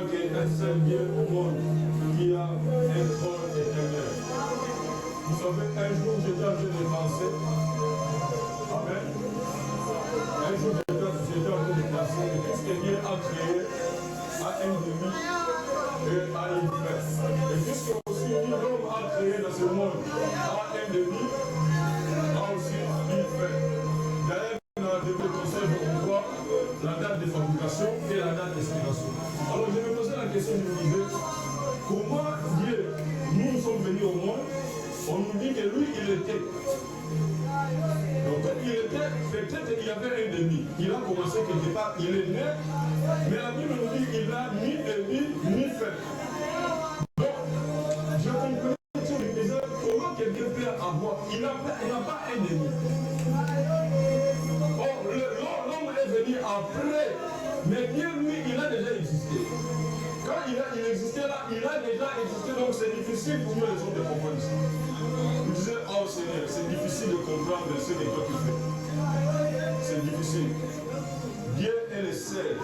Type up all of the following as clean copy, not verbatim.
qu'il y a un seul Dieu au monde qui a un trône éternel. Vous savez, un jour, j'étais en train de penser. Amen. Un jour, j'étais en train de penser que qu'est-ce que Dieu a créé à un demi et à une fin. Et puisque aussi l'homme a créé dans ce monde à un demi, a aussi une fin. D'ailleurs, dans le conseil, on voit la date de fabrication et la date d'expiration. Alors, je me posais la question, je me disais, comment Dieu, nous sommes venus au monde, on nous dit que lui, il était. Donc, quand il était, peut-être qu'il y avait un demi. Il a commencé quelque part, il est né, mais la Bible nous dit qu'il n'a ni demi, ni fin. Donc, je comprenais ce que je disais, comment quelqu'un peut avoir, il n'a pas un demi. Or, l'homme est venu après, mais Dieu, lui, il a déjà existé. Quand il existait là, il a déjà existé, donc c'est difficile pour nous les hommes de comprendre ça. Vous disiez, oh Seigneur, c'est difficile de comprendre ce que toi tu fais. C'est difficile. Dieu est le seul.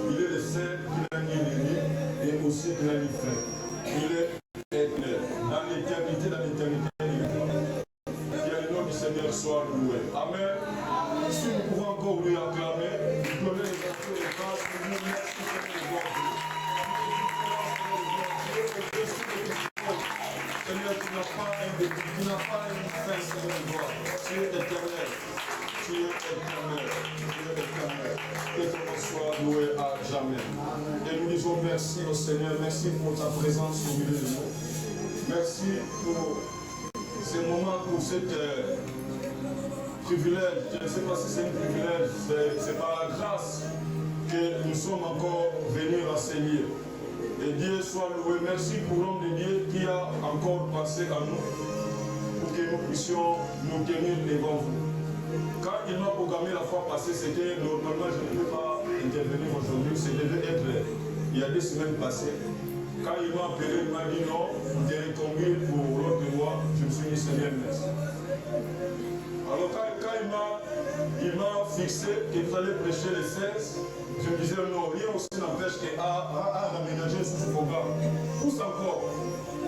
Il est le seul qui n'a ni ennemi et aussi qui n'a ni fin. Il est éternel. Dans l'éternité, que le nom du Seigneur soit loué. Amen. Si nous pouvons encore lui acclamer, donner les enfants et les grâces pour nous, merci Seigneur. Seigneur, tu n'as pas un début, tu n'as pas une fin, Seigneur, gloire. Tu es éternel. Tu es éternel. Tu es éternel. Que ton nom soit loué à jamais. Et nous disons merci au Seigneur. Merci pour ta présence au milieu de nous. Merci pour ces moments, pour cette privilège. Je ne sais pas si c'est un privilège, c'est par la grâce que nous sommes encore venus à ces lieux. Et Dieu soit loué. Merci pour l'homme de Dieu qui a encore passé à nous pour que nous puissions nous tenir devant vous. Quand il m'a programmé la fois passée, c'était normalement je ne peux pas intervenir aujourd'hui, ça devait être il y a 2 semaines passées. Quand il m'a appelé, il m'a dit non, je t'ai reconduit pour l'autre mois, je me suis dit Seigneur, merci. Alors quand il m'a fixé qu'il fallait prêcher les 16, je me disais non, rien aussi n'empêche qu'à raménager sous ce programme. Pousse encore.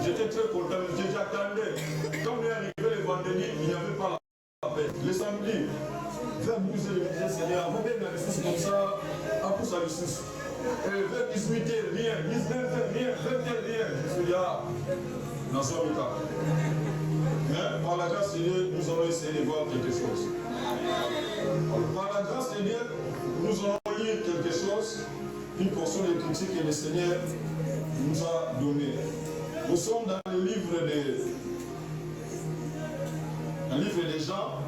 J'étais très content, j'attendais. Quand on est arrivé le vendredi, il n'y avait pas la paix. Le samedi, vers 12h, je me disais Seigneur, vous venez la ressource comme ça, à pousse à ressource. Et vers 18h, rien, 19h, rien, 20h, rien. Je me suis dit, dans son cas. Mais par la grâce de Dieu, nous allons essayer de voir quelque chose. Par la grâce de Dieu, nous allons lire quelque chose, une portion de critique que le Seigneur nous a donnée. Nous sommes dans le livre des Jean.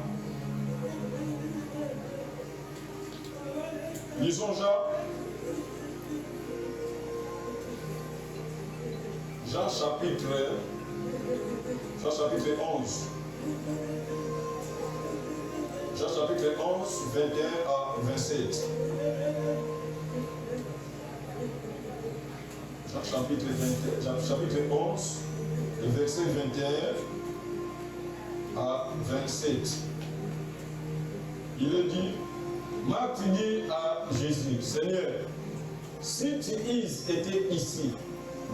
Lisons Jean chapitre 11. Jean chapitre 11, 21 à 27. Jean chapitre 11, verset 21 à 27. Il est dit, Marc dit à Jésus, Seigneur, si tu étais ici,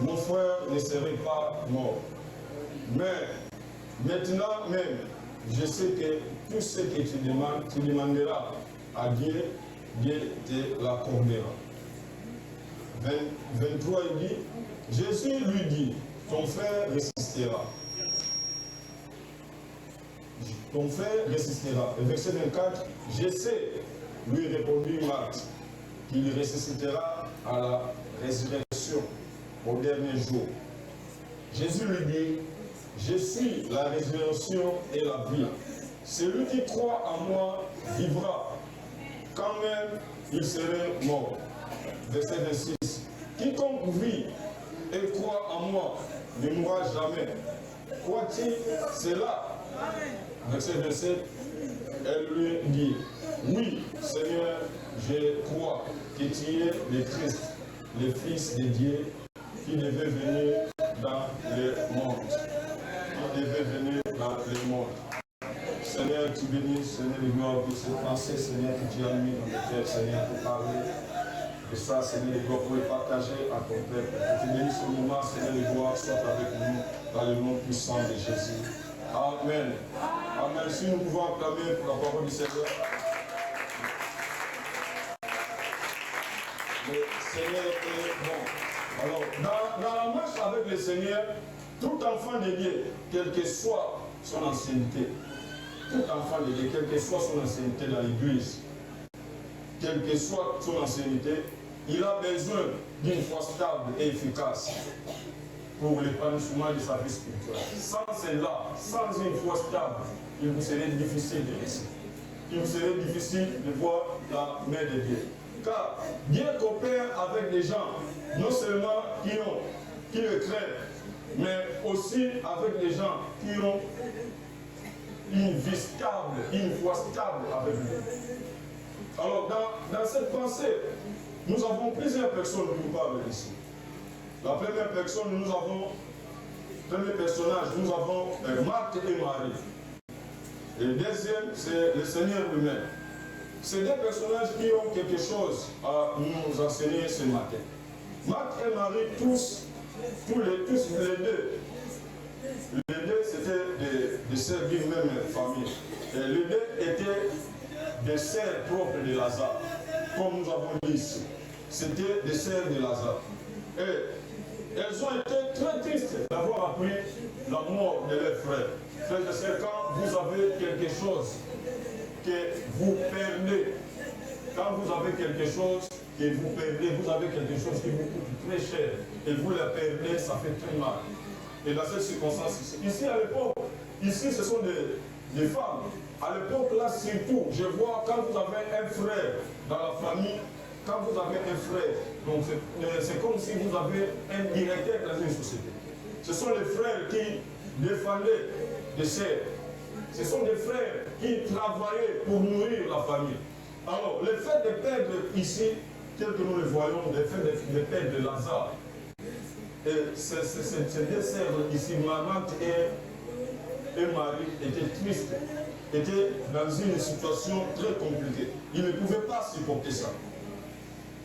mon frère ne serait pas mort. Mais maintenant même, je sais que tout ce que tu demanderas à Dieu, Dieu te l'accordera. 23, il dit, Jésus lui dit, ton frère résistera. Ton frère résistera. Et verset 24, je sais, lui répondit Marc, qu'il ressuscitera à la résurrection au dernier jour. Jésus lui dit, je suis la résurrection et la vie. Celui qui croit en moi vivra, quand même il serait mort. Verset 26. Quiconque vit et croit en moi ne mourra jamais. Croit-il cela? Verset 27. Elle lui dit, oui, Seigneur, je crois que tu es le Christ, le Fils de Dieu, qui devait venir dans le monde. Qui devait venir dans le monde. Seigneur, tu bénis, Seigneur, de gloire pour cette pensée, Seigneur, que tu as mis dans le cœur, Seigneur, pour parler Et ça, Seigneur, les gloires, pour le partager à ton peuple. Que tu bénisses ce moment, Seigneur, les gloires soient avec nous dans le nom puissant de Jésus. Amen. Amen. Si nous pouvons acclamer pour la parole du Seigneur. Le Seigneur est bon. Alors, dans la marche avec le Seigneur, tout enfant de Dieu, quelle que soit son ancienneté, tout enfant de Dieu, quelle que soit son ancienneté dans l'Église, quelle que soit son ancienneté, il a besoin d'une foi stable et efficace pour l'épanouissement de sa vie spirituelle. Sans cela, sans une foi stable, il vous serait difficile de réussir. Il vous serait difficile de voir la main de Dieu. Car Dieu coopère avec des gens, non seulement qui le craignent, mais aussi avec des gens qui ont une vie stable, une foi stable avec lui. Alors, dans cette pensée, nous avons plusieurs personnes qui nous parlent ici. La première personne, premier personnage, nous avons Marthe et Marie. Et le deuxième, c'est le Seigneur lui-même. C'est deux personnages qui ont quelque chose à nous enseigner ce matin. Marthe et Marie, tous les deux. Les deux, c'était des sœurs d'une même famille. Et les deux étaient des sœurs propres de Lazare, comme nous avons dit ici. C'était des sœurs de Lazare. Et elles ont été très tristes d'avoir appris la mort de leur frère. Frères et sœurs, quand vous avez quelque chose que vous perdez, quand vous avez quelque chose que vous perdez, vous avez quelque chose qui vous coûte très cher, et vous la perdez, ça fait très mal. Et dans cette circonstance, ici à l'époque, ici ce sont des femmes. À l'époque là, surtout, je vois quand vous avez un frère dans la famille, quand vous avez un frère, donc c'est comme si vous avez un directeur dans une société. Ce sont les frères qui défendaient des sœurs. Ce sont des frères qui travaillaient pour nourrir la famille. Alors, le fait de perdre ici, tel que nous le voyons, le fait de perdre Lazare, et ces deux sœurs ici, Marthe et Marie, étaient tristes, étaient dans une situation très compliquée. Ils ne pouvaient pas supporter ça.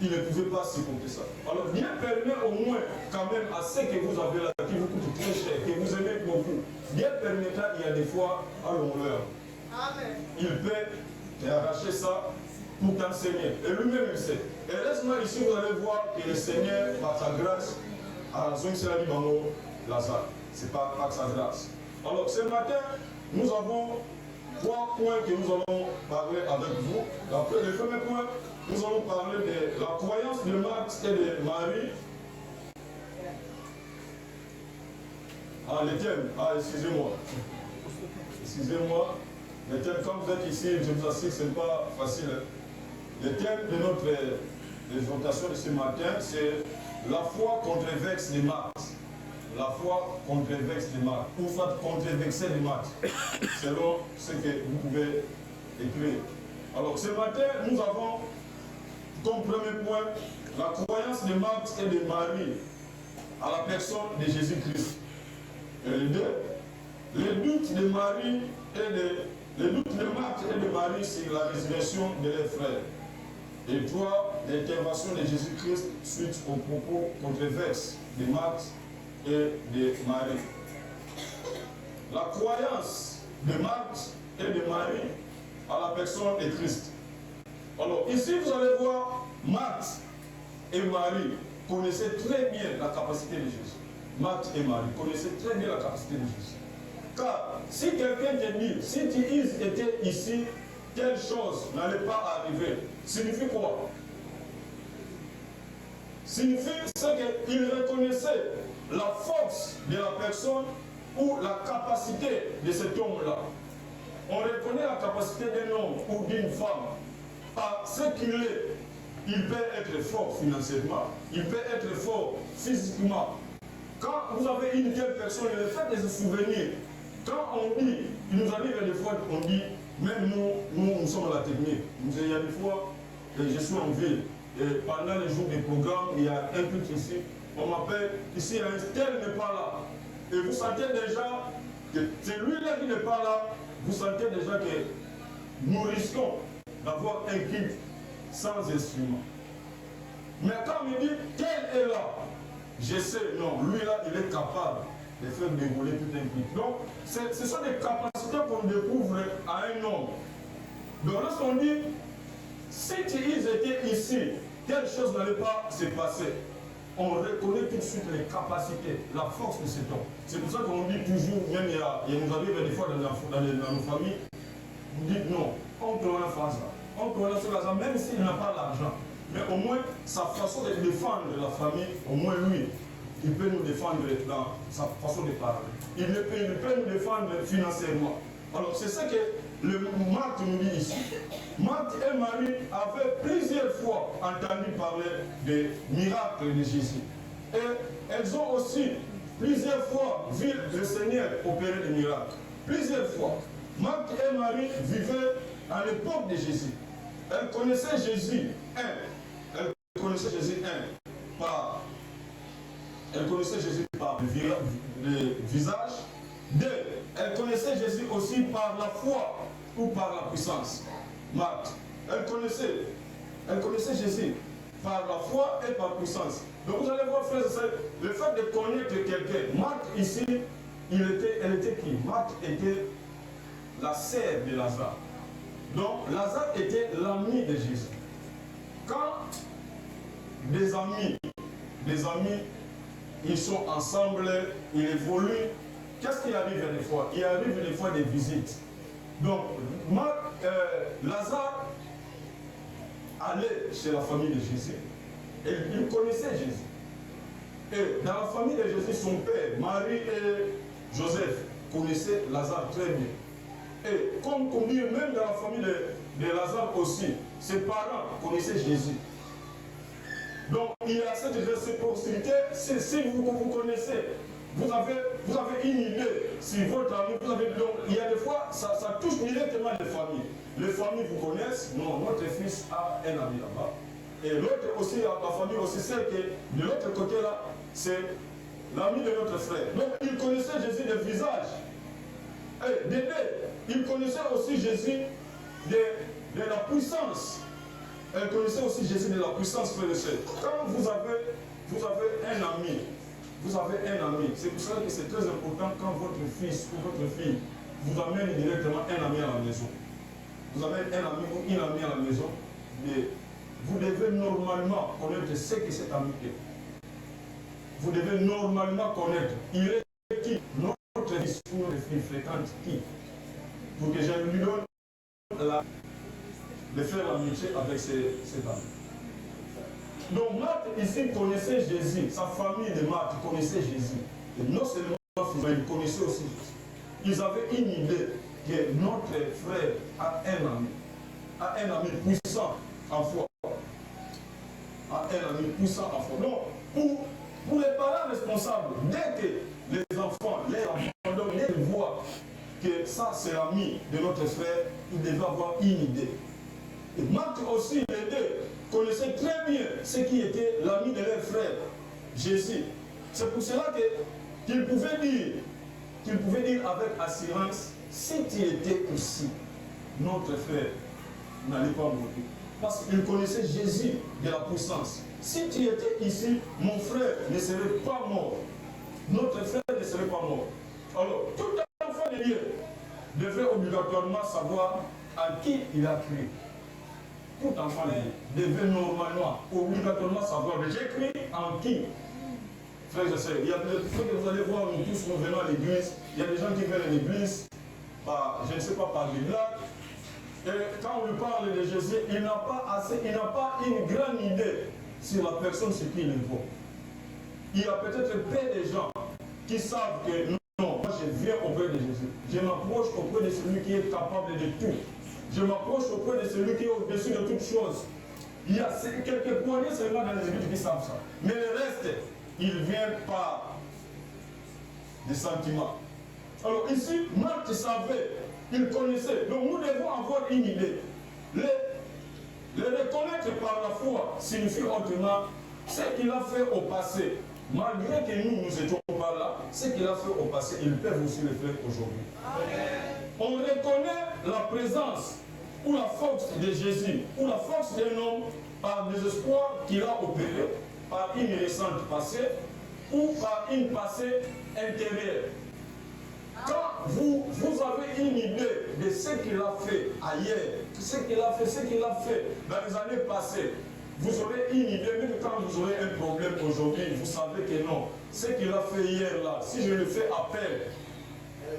Ils ne pouvaient pas supporter ça. Alors Dieu permet au moins quand même à ce que vous avez là, qui vous coûte très cher, que vous aimez beaucoup. Dieu permettra, il y a des fois, à l'honneur. Il peut t'arracher ça pour t'enseigner. Et lui-même il sait. Et laisse-moi ici, vous allez voir que le Seigneur, par sa grâce, a raison c'est la vie dans Lazare. C'est pas par sa grâce. Alors ce matin, nous avons 3 points que nous allons parler avec vous. Après, le premier point, nous allons parler de la croyance de Marthe et de Marie. Ah, le thème. Ah, excusez-moi. Excusez-moi. Le thème, quand vous êtes ici, je vous assure que ce n'est pas facile. Le thème de notre exhortation de ce matin, c'est la foi controverse de Marthe. La foi controverse de Marthe. Ou controverser de Marthe. Selon ce que vous pouvez écrire. Alors, ce matin, nous avons comme premier point la croyance de Marthe et de Marie à la personne de Jésus-Christ. Et les deux, le doute de Marie le doute de Marthe et de Marie sur la résurrection de leurs frères. Et 3, l'intervention de Jésus-Christ suite aux propos controverses de Marthe et de Marie. La croyance de Marthe et de Marie à la personne de Christ. Alors ici vous allez voir Marthe et Marie connaissaient très bien la capacité de Jésus. Marthe et Marie connaissaient très bien la capacité de Jésus. Car si quelqu'un te dit, si ils étaient ici, telle chose n'allait pas arriver, signifie quoi? Signifie ce qu'ils reconnaissaient la force de la personne ou la capacité de cet homme-là. On reconnaît la capacité d'un homme ou d'une femme par ce qu'il est. Il peut être fort financièrement, il peut être fort physiquement. Quand vous avez une telle personne, le fait de se souvenir, quand on dit, il nous arrive des fois, on dit, même nous sommes à la technique. Il y a des fois, je suis en ville, et pendant les jours des programmes, il y a un truc ici, on m'appelle, ici, un tel n'est pas là. Et vous sentez déjà que c'est lui-là qui n'est pas là, vous sentez déjà que nous risquons d'avoir un kit sans instrument. Mais quand on me dit, quel est là? Je sais, non, lui là, il est capable de faire dérouler tout un truc. Donc, ce sont des capacités qu'on découvre à un homme. Donc, lorsqu'on dit, si ils étaient ici, quelque chose n'allait pas se passer. On reconnaît tout de suite les capacités, la force de cet homme. C'est pour ça qu'on dit toujours, même il nous arrive des fois dans nos familles, vous dites non, on peut rien faire ça. On peut rien faire ça, même s'il n'a pas l'argent. Mais au moins, sa façon de défendre la famille, au moins lui, il peut nous défendre dans sa façon de parler. Il peut nous défendre financièrement. Alors c'est ça que le Marc nous dit ici. Marthe et Marie avaient plusieurs fois entendu parler des miracles de Jésus. Et elles ont aussi plusieurs fois vu le Seigneur opérer des miracles. Plusieurs fois. Marthe et Marie vivaient à l'époque de Jésus. Elles connaissaient Jésus, elles connaissaient Jésus, elles connaissaient Jésus par le visage. Deux, elles connaissaient Jésus aussi par la foi ou par la puissance. Marthe, elle connaissait Jésus par la foi et par puissance. Donc vous allez voir, frères et sœurs, le fait de connaître quelqu'un. Marthe ici, elle était qui? Marthe était la sœur de Lazare. Donc Lazare était l'ami de Jésus. Quand des amis, ils sont ensemble, ils évoluent, qu'est-ce qui arrive des fois? Il arrive des fois des visites. Donc, Lazare allait chez la famille de Jésus. Et il connaissait Jésus. Et dans la famille de Jésus, son père, Marie et Joseph, connaissaient Lazare très bien. Et comme on dit, même dans la famille de Lazare aussi, ses parents connaissaient Jésus. Donc, il y a cette réciprocité. Si vous connaissez, vous avez une idée, si votre ami, vous avez, donc, il y a des fois, ça touche directement les familles. Les familles vous connaissent, non, notre fils a un ami là-bas. Et l'autre aussi, la famille aussi, celle qui est de l'autre côté là, c'est l'ami de notre frère. Donc, il connaissait Jésus de visage. Et d'aider. Il connaissait aussi Jésus de la puissance. Elle connaissait aussi Jésus de la puissance, frère et sœur. Quand vous avez un ami, c'est pour ça que c'est très important quand votre fils ou votre fille vous amène directement un ami à la maison. Vous avez un ami ou une amie à la maison, mais vous devez normalement connaître ce que cet ami est. Vous devez normalement connaître. Il est qui? Notre fils ou notre fille fréquente qui? Pour que je lui donne de faire l'amitié avec cet ami. Donc Marthe ici connaissait Jésus, sa famille de Marthe connaissait Jésus. Et non seulement mais ils connaissaient aussi Jésus. Ils avaient une idée que notre frère a un ami puissant en foi. A un ami puissant en foi. Donc, pour les parents responsables, dès que les enfants, dès qu'ils voient que ça c'est l'ami de notre frère, ils devaient avoir une idée. Et Marthe aussi, les deux, connaissaient très bien ce qui était l'ami de leur frère, Jésus. C'est pour cela qu'ils pouvaient dire avec assurance, si tu étais ici, notre frère n'allait pas mourir. Parce qu'ils connaissaient Jésus de la puissance. Si tu étais ici, mon frère ne serait pas mort. Notre frère ne serait pas mort. Alors, tout enfant de Dieu devrait obligatoirement savoir à qui il a cru. Tout enfant de Dieu devait normalement, obligatoirement savoir. J'écris en qui? Frères et sœurs, il y a des fois que vous allez voir, nous tous nous venons à l'église, il y a des gens qui viennent à l'église, je ne sais pas, par les blagues. Et quand on lui parle de Jésus, il n'a pas une grande idée sur la personne sur qui il invoque. Il y a peut-être peu de gens qui savent que non, moi je viens auprès de Jésus. Je m'approche auprès de celui qui est capable de tout. Je m'approche auprès de celui qui est au-dessus de toutes choses. Il y a quelques poignées seulement dans les églises qui savent ça. Mais le reste, il vient par des sentiments. Alors ici, Marthe savait, il connaissait. Donc nous devons avoir une idée. Le reconnaître par la foi signifie autrement ce qu'il a fait au passé. Malgré que nous étions pas là, ce qu'il a fait au passé, ils peuvent aussi le faire aujourd'hui. On reconnaît la présence ou la force de Jésus, ou la force d'un homme par des espoirs qu'il a opérés, par une récente passée ou par une passée intérieure. Quand vous avez une idée de ce qu'il a fait ailleurs, ce qu'il a fait dans les années passées, vous aurez une idée, même quand vous aurez un problème aujourd'hui, vous savez que non, ce qu'il a fait hier là, si je le fais appel,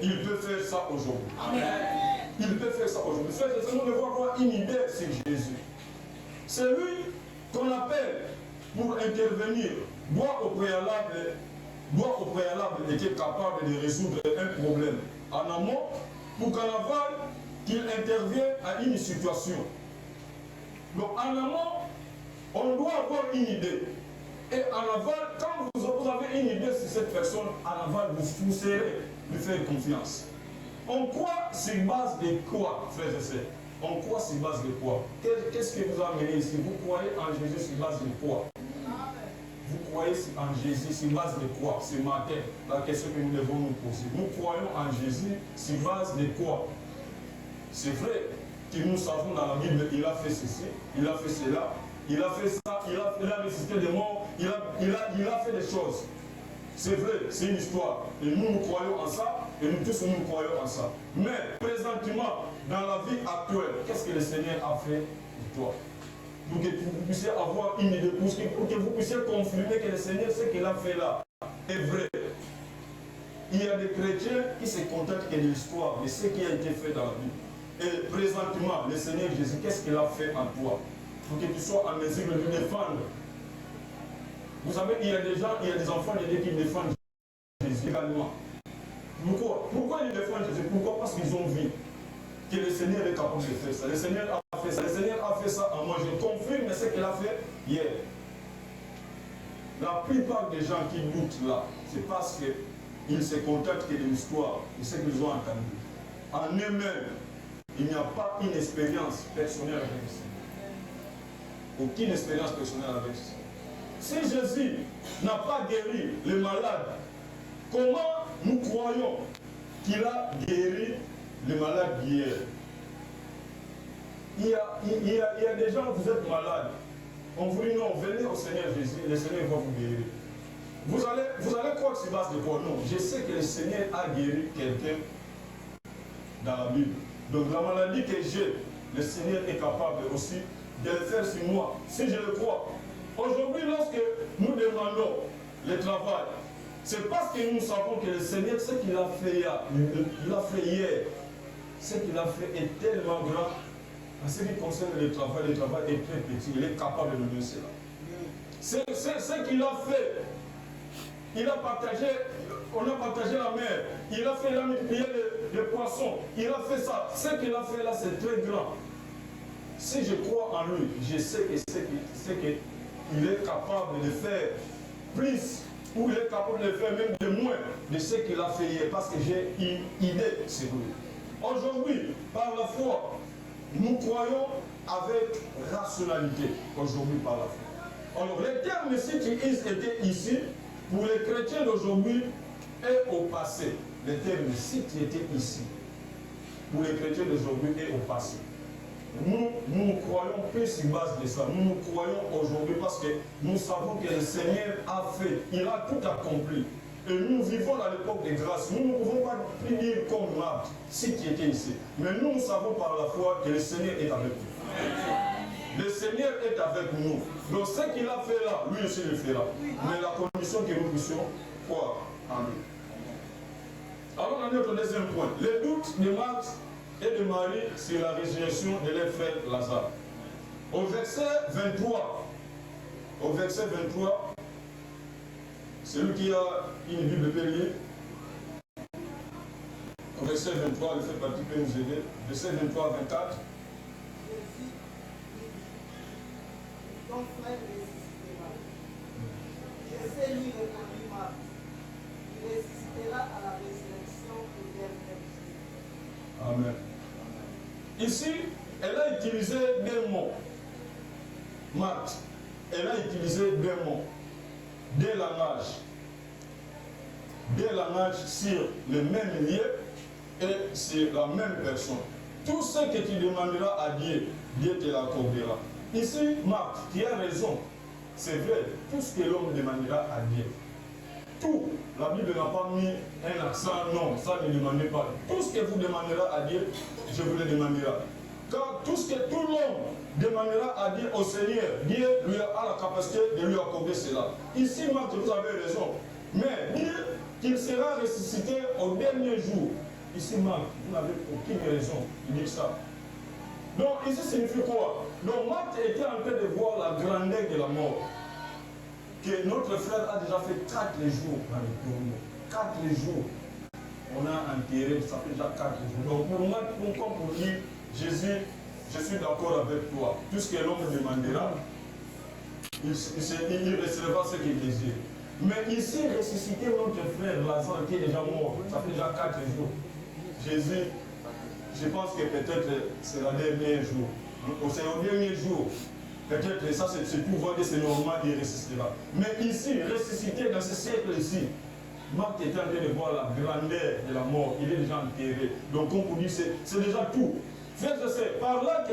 il peut faire ça aujourd'hui. Il peut faire ça aujourd'hui. Nous devons avoir une idée sur Jésus. C'est lui qu'on appelle pour intervenir, doit au préalable être capable de résoudre un problème en amont pour qu'en aval, qu'il intervienne à une situation. Donc en amont, on doit avoir une idée. Et en aval, quand vous avez une idée sur cette personne, en aval, vous serez lui faire confiance. On croit sur base de quoi, frères et sœurs? On croit sur base de quoi? Qu'est-ce que vous a amené ici? Vous croyez en Jésus sur base de quoi? Vous croyez en Jésus sur base de quoi? Ce matin, la question que nous devons nous poser. Nous croyons en Jésus sur base de quoi? C'est vrai que nous savons dans la Bible, il a fait ceci, il a fait cela, il a fait ça, il a ressuscité des morts, il a fait des choses. C'est vrai, c'est une histoire. Et nous croyons en ça, et nous tous nous croyons en ça. Mais présentement, dans la vie actuelle, qu'est-ce que le Seigneur a fait pour toi? Pour que vous puissiez avoir une idée, pour que vous puissiez confirmer que le Seigneur, ce qu'il a fait là, est vrai. Il y a des chrétiens qui se contentent de l'histoire, de ce qui a été fait dans la Bible. Et présentement, le Seigneur Jésus, qu'est-ce qu'il a fait en toi? Pour que tu sois en mesure de le défendre. Vous savez, il y a des gens, il y a des enfants de Dieu qui défendent Jésus également. Pourquoi ils défendent Jésus? Pourquoi? Parce qu'ils ont vu que le Seigneur est capable de faire ça. Le Seigneur a fait ça. Le Seigneur a fait ça en moi. Je confirme ce qu'il a fait hier. La plupart des gens qui doutent là, c'est parce qu'ils se contentent que de l'histoire, de ce qu'ils ont entendu. En eux-mêmes, il n'y a pas une expérience personnelle avec le Seigneur. Aucune expérience personnelle avec le Seigneur. Si Jésus n'a pas guéri les malades, comment nous croyons qu'il a guéri les malades d'hier? Il y a des gens, vous êtes malades. On vous dit non, venez au Seigneur Jésus, le Seigneur va vous guérir. Vous allez croire que c'est base de quoi? Non, je sais que le Seigneur a guéri quelqu'un dans la Bible. Donc la maladie que j'ai, le Seigneur est capable aussi de le faire sur moi, si je le crois. Aujourd'hui, lorsque nous demandons le travail, c'est parce que nous savons que le Seigneur, ce qu'il a fait hier, ce qu'il a fait est tellement grand. En ce qui concerne le travail est très petit, il est capable de donner cela. C'est ce qu'il a fait. Il a partagé, on a partagé la mer, il a multiplié les poissons, il a fait ça. Ce qu'il a fait là, c'est très grand. Si je crois en lui, je sais que il est capable de faire plus, ou il est capable de faire même de moins de ce qu'il a fait hier, parce que j'ai une idée sur lui. Aujourd'hui, par la foi, nous croyons avec rationalité, aujourd'hui par la foi. Alors, les termes ici qui étaient ici, pour les chrétiens d'aujourd'hui et au passé, les termes ici qui étaient ici, pour les chrétiens d'aujourd'hui et au passé. Nous croyons plus sur base de ça. Nous croyons aujourd'hui parce que nous savons que le Seigneur a fait, il a tout accompli. Et nous vivons à l'époque de grâce. Nous ne pouvons pas plus dire comme Marc, ce qui était ici. Mais nous savons par la foi que le Seigneur est avec nous. Le Seigneur est avec nous. Donc ce qu'il a fait là, lui aussi le fera. Mais la condition que nous puissions croire en lui. Alors on a notre deuxième point. Le doute de Marc et de Marie sur la résurrection de leur frère Lazare. Au verset 23, celui qui a une Bible peut lire. Au verset 23, le fait partie peut nous aider. Verset 23 à 24. Ton frère résistera. Je sais lui répondit Marc. Il résistera à la résurrection de leur frère. Amen. Ici, elle a utilisé deux mots. Marthe, elle a utilisé deux mots. Deux langages sur le même lieu et sur la même personne. Tout ce que tu demanderas à Dieu, Dieu te l'accordera. Ici, Marc, qui a raison, c'est vrai, tout ce que l'homme demandera à Dieu. Tout. La Bible n'a pas mis un accent, non, ça ne demandez pas. Tout ce que vous demanderez à Dieu, je vous le demanderai. Car tout ce que tout l'homme demandera à Dieu, au Seigneur, Dieu lui a la capacité de lui accorder cela. Ici, Marc, vous avez raison. Mais Dieu, qu'il sera ressuscité au dernier jour. Ici, Marc, vous n'avez aucune raison de dire ça. Donc, ici signifie quoi? Donc, Marc était en train de voir la grandeur de la mort. Que notre frère a déjà fait 4 jours dans le tombeau. 4 jours. On a enterré, ça fait déjà 4 jours. Donc, pour moi, comme pour dire, Jésus, je suis d'accord avec toi. Tout ce que l'homme demandera, il recevra ce qu'il désire. Mais ici, ressusciter notre frère Lazare qui est déjà mort, ça fait déjà 4 jours. Jésus, je pense que peut-être c'est le dernier jour. C'est le dernier jour. Peut-être ça, c'est pour voir que c'est normal, il ressuscitera. Mais ici, ressusciter dans ce siècle-ci, Marc est en train de voir la grandeur de la mort. Il est déjà enterré. Donc, comme vous dites, c'est déjà tout. Frère, c'est par là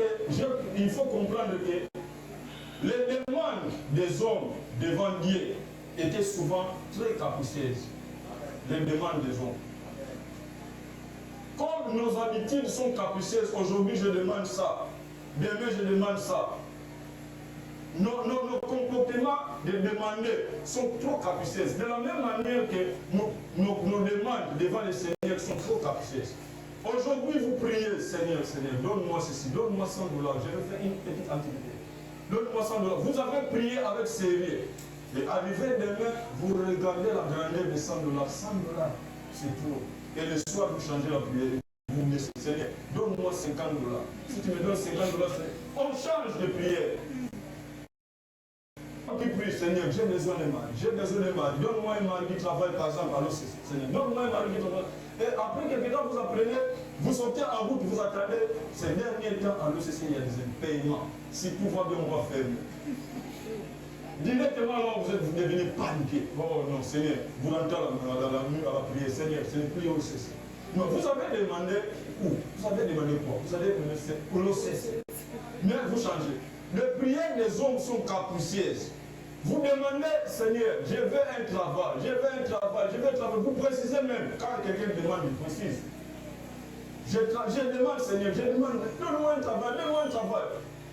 qu'il faut comprendre que les demandes des hommes devant Dieu étaient souvent très capricieuses. Les demandes des hommes. Comme nos habitudes sont capricieuses, aujourd'hui je demande ça, demain je demande ça. Nos comportements de demander sont trop capricieuses. De la même manière que nos demandes devant le Seigneur sont trop capricieuses. Aujourd'hui, vous priez, Seigneur, Seigneur, donne-moi ceci, donne-moi 100 $, je vais faire une petite activité. Donne-moi 100 $. Vous avez prié avec sérieux. Et arrivé demain, vous regardez la grandeur de 100 $. 100 $, c'est trop. Et le soir, vous changez la prière. Vous me dites, Seigneur, donne-moi 50 $. Si tu me donnes 50 $, on change de prière. Qui prie, Seigneur, j'ai besoin de mari, j'ai besoin de mari. Donne-moi un mari qui travaille par exemple, alors Seigneur, donne-moi un mari qui travaille. Et après quelque temps, vous apprenez, vous sortez en route, vous attendez, ces derniers temps, alors il y a des impayements. Si tout va bien, on va fermer. Directement là, vous devenez paniqué. Oh non, Seigneur, vous rentrez dans la nuit à la prière, Seigneur, c'est le prière au cesse. Non, vous avez demandé où? Vous avez demandé quoi? Vous avez demandé pour le cesse. Mais vous changez. Les prières des hommes sont capricieuses. Vous demandez, Seigneur, je veux un travail, je veux un travail, je veux un travail. Vous précisez même, quand quelqu'un demande, il précise. Je demande, Seigneur, je demande, donne-moi un travail, donne-moi un travail.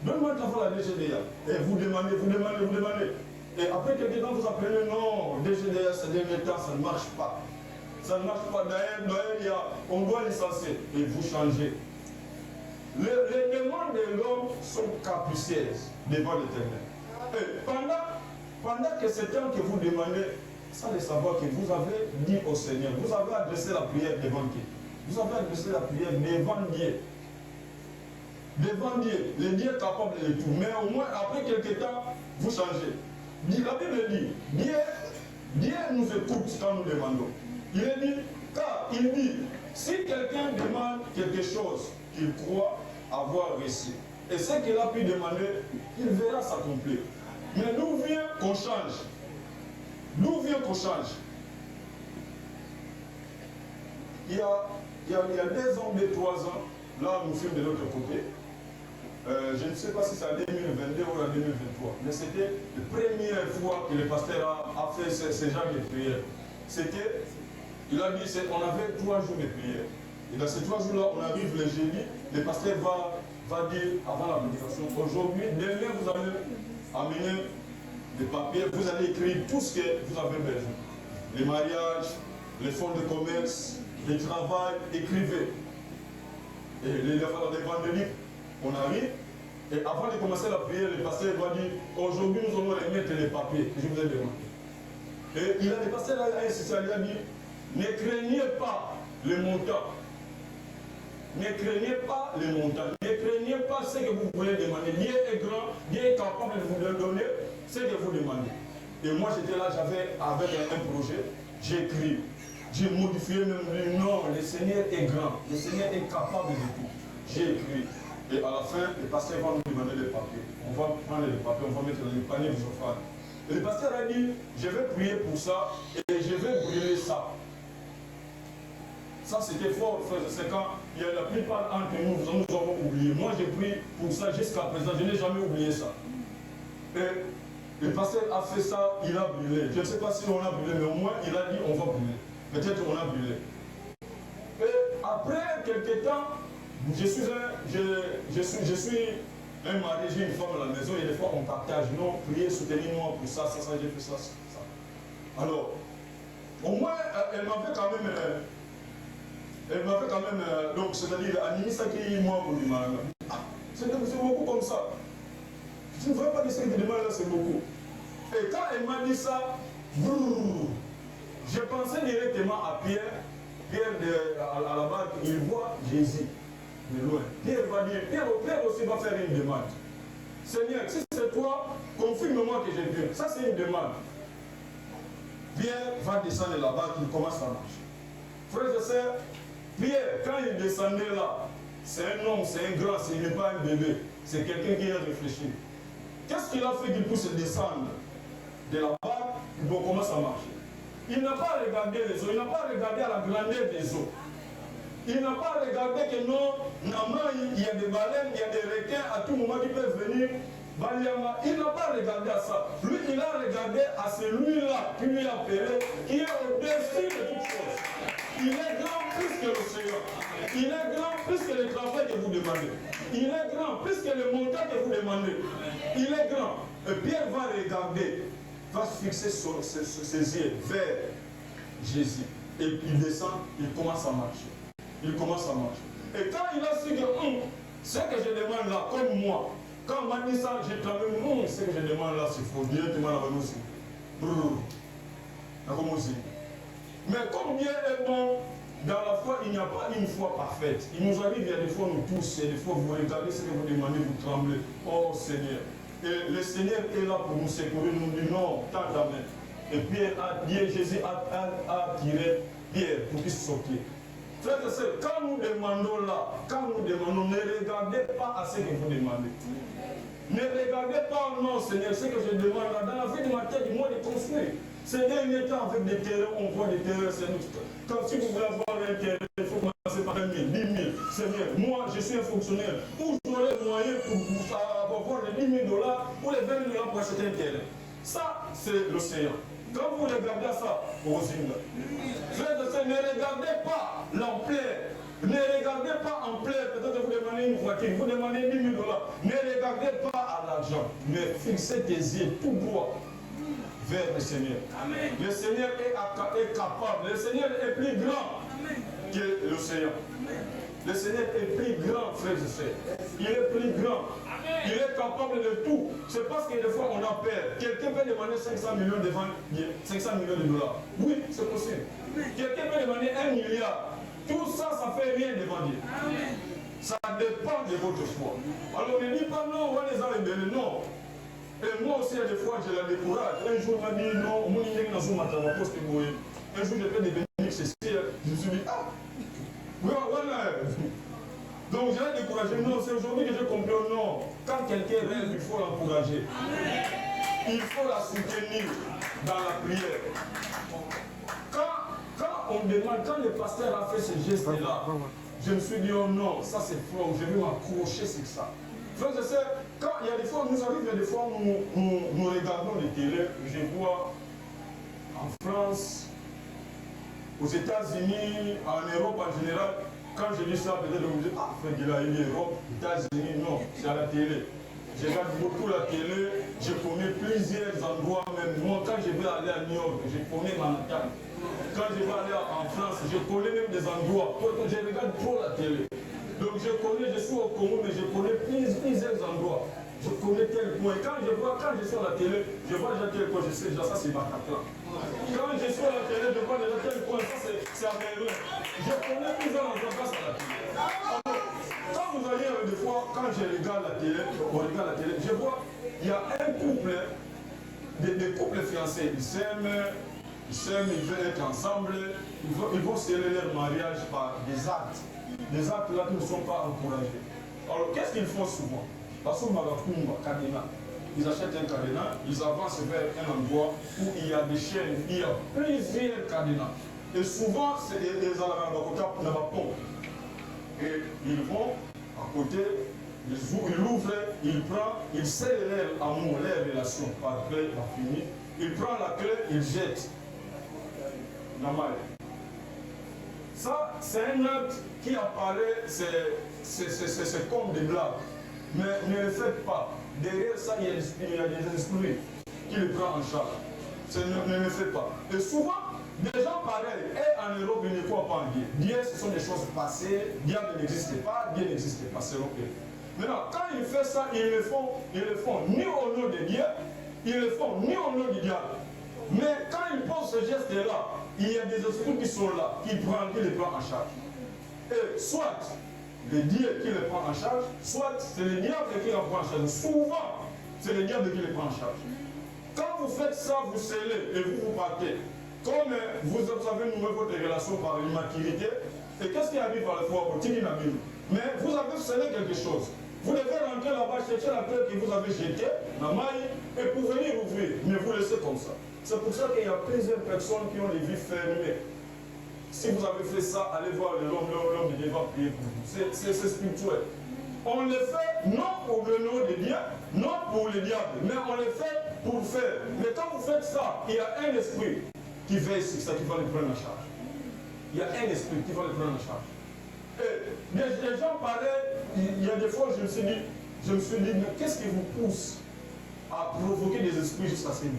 Donne-moi un travail à la DGDA. Et vous demandez, vous demandez, vous demandez. Et après quelques temps, vous apprenez, non, DGDA, ces derniers temps, ça ne marche pas. Ça ne marche pas. D'ailleurs, on doit licencier. Et vous changez. Les demandes de l'homme sont capricieuses devant l'Éternel. Et pendant que c'est temps que vous demandez, sans le savoir que vous avez dit au Seigneur, vous avez adressé la prière devant Dieu. Vous avez adressé la prière devant Dieu. Devant Dieu, le Dieu est capable de tout. Mais au moins, après quelques temps, vous changez. La Bible dit, Dieu nous écoute quand nous demandons. Il est dit, car il dit, si quelqu'un demande quelque chose qu'il croit avoir reçu, et ce qu'il a pu demander, il verra s'accomplir. Mais d'où vient qu'on change? D'où vient qu'on change? Il y a 2 ans, 3 ans, là nous sommes de l'autre côté. Je ne sais pas si c'est en 2022 ou en 2023, mais c'était la première fois que le pasteur a fait ce genre de prière. C'était, il a dit, on avait 3 jours de prière. Et dans ces 3 jours-là, on arrive le jeudi, le pasteur va dire avant la méditation, aujourd'hui, demain vous allez amener des papiers, vous allez écrire tout ce que vous avez besoin. Les mariages, les fonds de commerce, le travail, écrivez. Et les vendredis, on arrive, et avant de commencer la prière, le pasteur va dire, aujourd'hui nous allons remettre les papiers que je vous ai demandé. Et le pasteur a insisté, il a dit, ne craignez pas le montant. Ne craignez pas les montagnes, ne craignez pas ce que vous voulez demander. Dieu est grand, Dieu est capable de vous donner ce que vous demandez. Et moi j'étais là, j'avais avec un projet, j'ai écrit, j'ai modifié même le nom, le Seigneur est grand, le Seigneur est capable de tout. J'ai écrit. Et à la fin, le pasteur va nous demander les papiers. On va prendre les papiers, on va mettre dans le panier des offrandes. Et le pasteur a dit, je vais prier pour ça et je vais brûler ça. Ça, c'était fort, c'est quand il y a la plupart d'entre nous, nous avons oublié. Moi, j'ai pris pour ça jusqu'à présent. Je n'ai jamais oublié ça. Et le pasteur a fait ça, il a brûlé. Je ne sais pas si on a brûlé, mais au moins, il a dit on va brûler. Peut-être on a brûlé. Et après quelques temps, je suis un mari, j'ai une femme à la maison, et des fois on partage. Non, priez, soutenez-moi pour ça, j'ai fait ça, ça. Alors, au moins, elle m'avait quand même, donc c'est-à-dire, animé ça qui est moi pour lui. C'est beaucoup comme ça. Je ne vois pas que ce que tu demandes là, c'est beaucoup. Et quand elle m'a dit ça, je pensais directement à Pierre. Pierre à la barque, il voit Jésus de loin. Pierre va dire, Pierre aussi va faire une demande. Seigneur, si c'est toi, confirme-moi que j'ai Dieu. Ça, c'est une demande. Pierre va descendre de la barque, il commence à marcher. Frères et sœurs, Pierre, quand il descendait là, c'est un homme, c'est un grand, ce n'est pas un bébé. C'est quelqu'un qui a réfléchi. Qu'est-ce qu'il a fait qu'il puisse descendre de la barque, il commence à marcher? Il n'a pas regardé les eaux, il n'a pas regardé à la grandeur des eaux. Il n'a pas regardé que non, il y a des baleines, il y a des requins à tout moment qui peuvent venir. Il n'a pas regardé à ça. Lui, il a regardé à celui-là qui lui a appelé, qui est au-dessus de toutes choses. Il est grand plus que l'océan. Il est grand plus que le travail que vous demandez. Il est grand plus que le montant que vous demandez. Il est grand. Et Pierre va regarder, va fixer ses yeux vers Jésus. Et il descend, il commence à marcher. Il commence à marcher. Et quand il a su que ce que je demande là, comme moi, quand on m'a dit ça, j'ai trouvé, ce que je demande là, c'est faux. Directement là, aussi. Mais comme Dieu est bon, dans la foi, il n'y a pas une foi parfaite. Il nous arrive, il y a des fois nous tous, et des fois vous regardez ce que vous demandez, vous tremblez. Oh Seigneur. Et le Seigneur est là pour nous secourir, nous dit non, tant d'amen. Et Jésus a tiré Pierre pour qu'il sorte. Frères et sœurs, quand nous demandons là, ne regardez pas à ce que vous demandez. Ne regardez pas, non Seigneur, ce que je demande là, dans la vie de ma tête, moi de construire. Ces derniers temps, avec des terrains, on voit des terrains, c'est nous. Quand si vous voulez avoir un terrain, il faut commencer par 1 000, 10 000. Seigneur, moi je suis un fonctionnaire. Où j'aurai le moyen pour avoir les 10 000 $ ou les 20 000 $ pour acheter un terrain. Ça, c'est l'océan. Quand vous regardez à ça, vous frères de sœurs, ne regardez pas l'ampleur. Ne regardez pas ampleur. Peut-être que vous demandez une voiture, vous demandez 10 000 $. Ne regardez pas à l'argent, mais fixez tes yeux tout droit vers le Seigneur. Amen. Le Seigneur est capable. Le Seigneur est plus grand que l'océan. Le Seigneur est plus grand, frères et sœurs. Il est plus grand. Il est capable de tout. C'est parce que des fois on a peur. Quelqu'un peut demander 500 millions devant 500 millions de $. Oui, c'est possible. Quelqu'un peut demander 1 milliard. Tout ça, ça ne fait rien devant Dieu. Ça dépend de votre foi. Alors ne dis pas non, on va les enlever. Non. Et moi aussi, des fois, je la décourage. Un jour, on m'a dit non, un jour, je peux devenir ceci. Je me suis dit, voilà. Donc, je l'ai découragé. Non, c'est aujourd'hui que je comprends. Non. Quand quelqu'un rêve, il faut l'encourager. Il faut la soutenir dans la prière. Quand on demande, quand le pasteur a fait ce geste-là, je me suis dit, oh non, ça c'est fort, je vais m'accrocher sur ça. Frères et sœurs, quand il y a des fois, nous arrivons des fois, nous regardons les télés, je vois en France, aux États-Unis, en Europe en général, quand je dis ça, peut-être vous me dites, ah, frère, il a eu Europe, États-Unis, non, c'est à la télé. Je regarde beaucoup la télé, je connais plusieurs endroits, même moi, quand je vais aller à New York, je connais Manhattan. Quand je vais aller en France, je connais même des endroits, je regarde trop la télé. Donc je suis au Congo, mais je connais plusieurs endroits. Je connais tel point. Quand je suis à la télé, je vois déjà tel point, je sais déjà ça c'est Bataclan. Quand je suis à la télé, je vois déjà tel point, ça c'est Amérique. Je connais plusieurs endroits grâce à la télé. Alors, quand vous allez des fois, quand je regarde la télé, je vois, il y a un couple, des couples fiancés, ils s'aiment, ils veulent être ensemble, ils vont sceller leur mariage par des actes. Des actes là qui ne sont pas encouragés. Alors qu'est-ce qu'ils font souvent? Parce qu'on ils achètent un cadenas, ils avancent vers un endroit où il y a des chaînes, il y a plusieurs cadenas. Et souvent, c'est des alarmes pour la pompe. Et ils vont à côté, il ouvre, il prend, il scelle leur amour, leur relation par clé infinie. Il prend la clé, il jette. Normal. Ça, c'est un acte qui apparaît, c'est comme des blagues. Mais ne le faites pas. Derrière ça, il y a des esprits qui le prennent en charge. Ne le faites pas. Et souvent, des gens pareils, et en Europe, ils ne croient pas en Dieu. Dieu, ce sont des choses passées. Dieu n'existe pas, Dieu n'existe pas, c'est ok. Maintenant, quand ils font ça, ils le font ni au nom de Dieu, ils le font ni au nom du diable. Mais quand ils posent ce geste-là, il y a des esprits qui sont là, qui les prennent en charge. Et soit le Dieu qui les prend en charge, soit c'est le diable qui les prend en charge. Souvent, c'est le diable qui les prend en charge. Quand vous faites ça, vous scellez et vous partez. Comme vous avez noué votre relation par l'immaturité, et qu'est-ce qui arrive à la fois au Tiki Nabil? Mais vous avez scellé quelque chose. Vous devez rentrer là-bas, chercher la clé que vous avez jetée, la maille, et pour venir ouvrir. Mais vous laissez comme ça. C'est pour ça qu'il y a plusieurs personnes qui ont les vies fermées. Si vous avez fait ça, allez voir l'homme de Dieu va prier pour vous. C'est spirituel. On le fait non pour le nom de Dieu, non pour le diable, mais on le fait pour faire. Mais quand vous faites ça, il y a un esprit qui veille sur ça, qui va le prendre en charge. Il y a un esprit qui va le prendre en charge. Et les gens parlaient, il y a des fois je me suis dit, mais qu'est-ce qui vous pousse à provoquer des esprits jusqu'à ce niveau?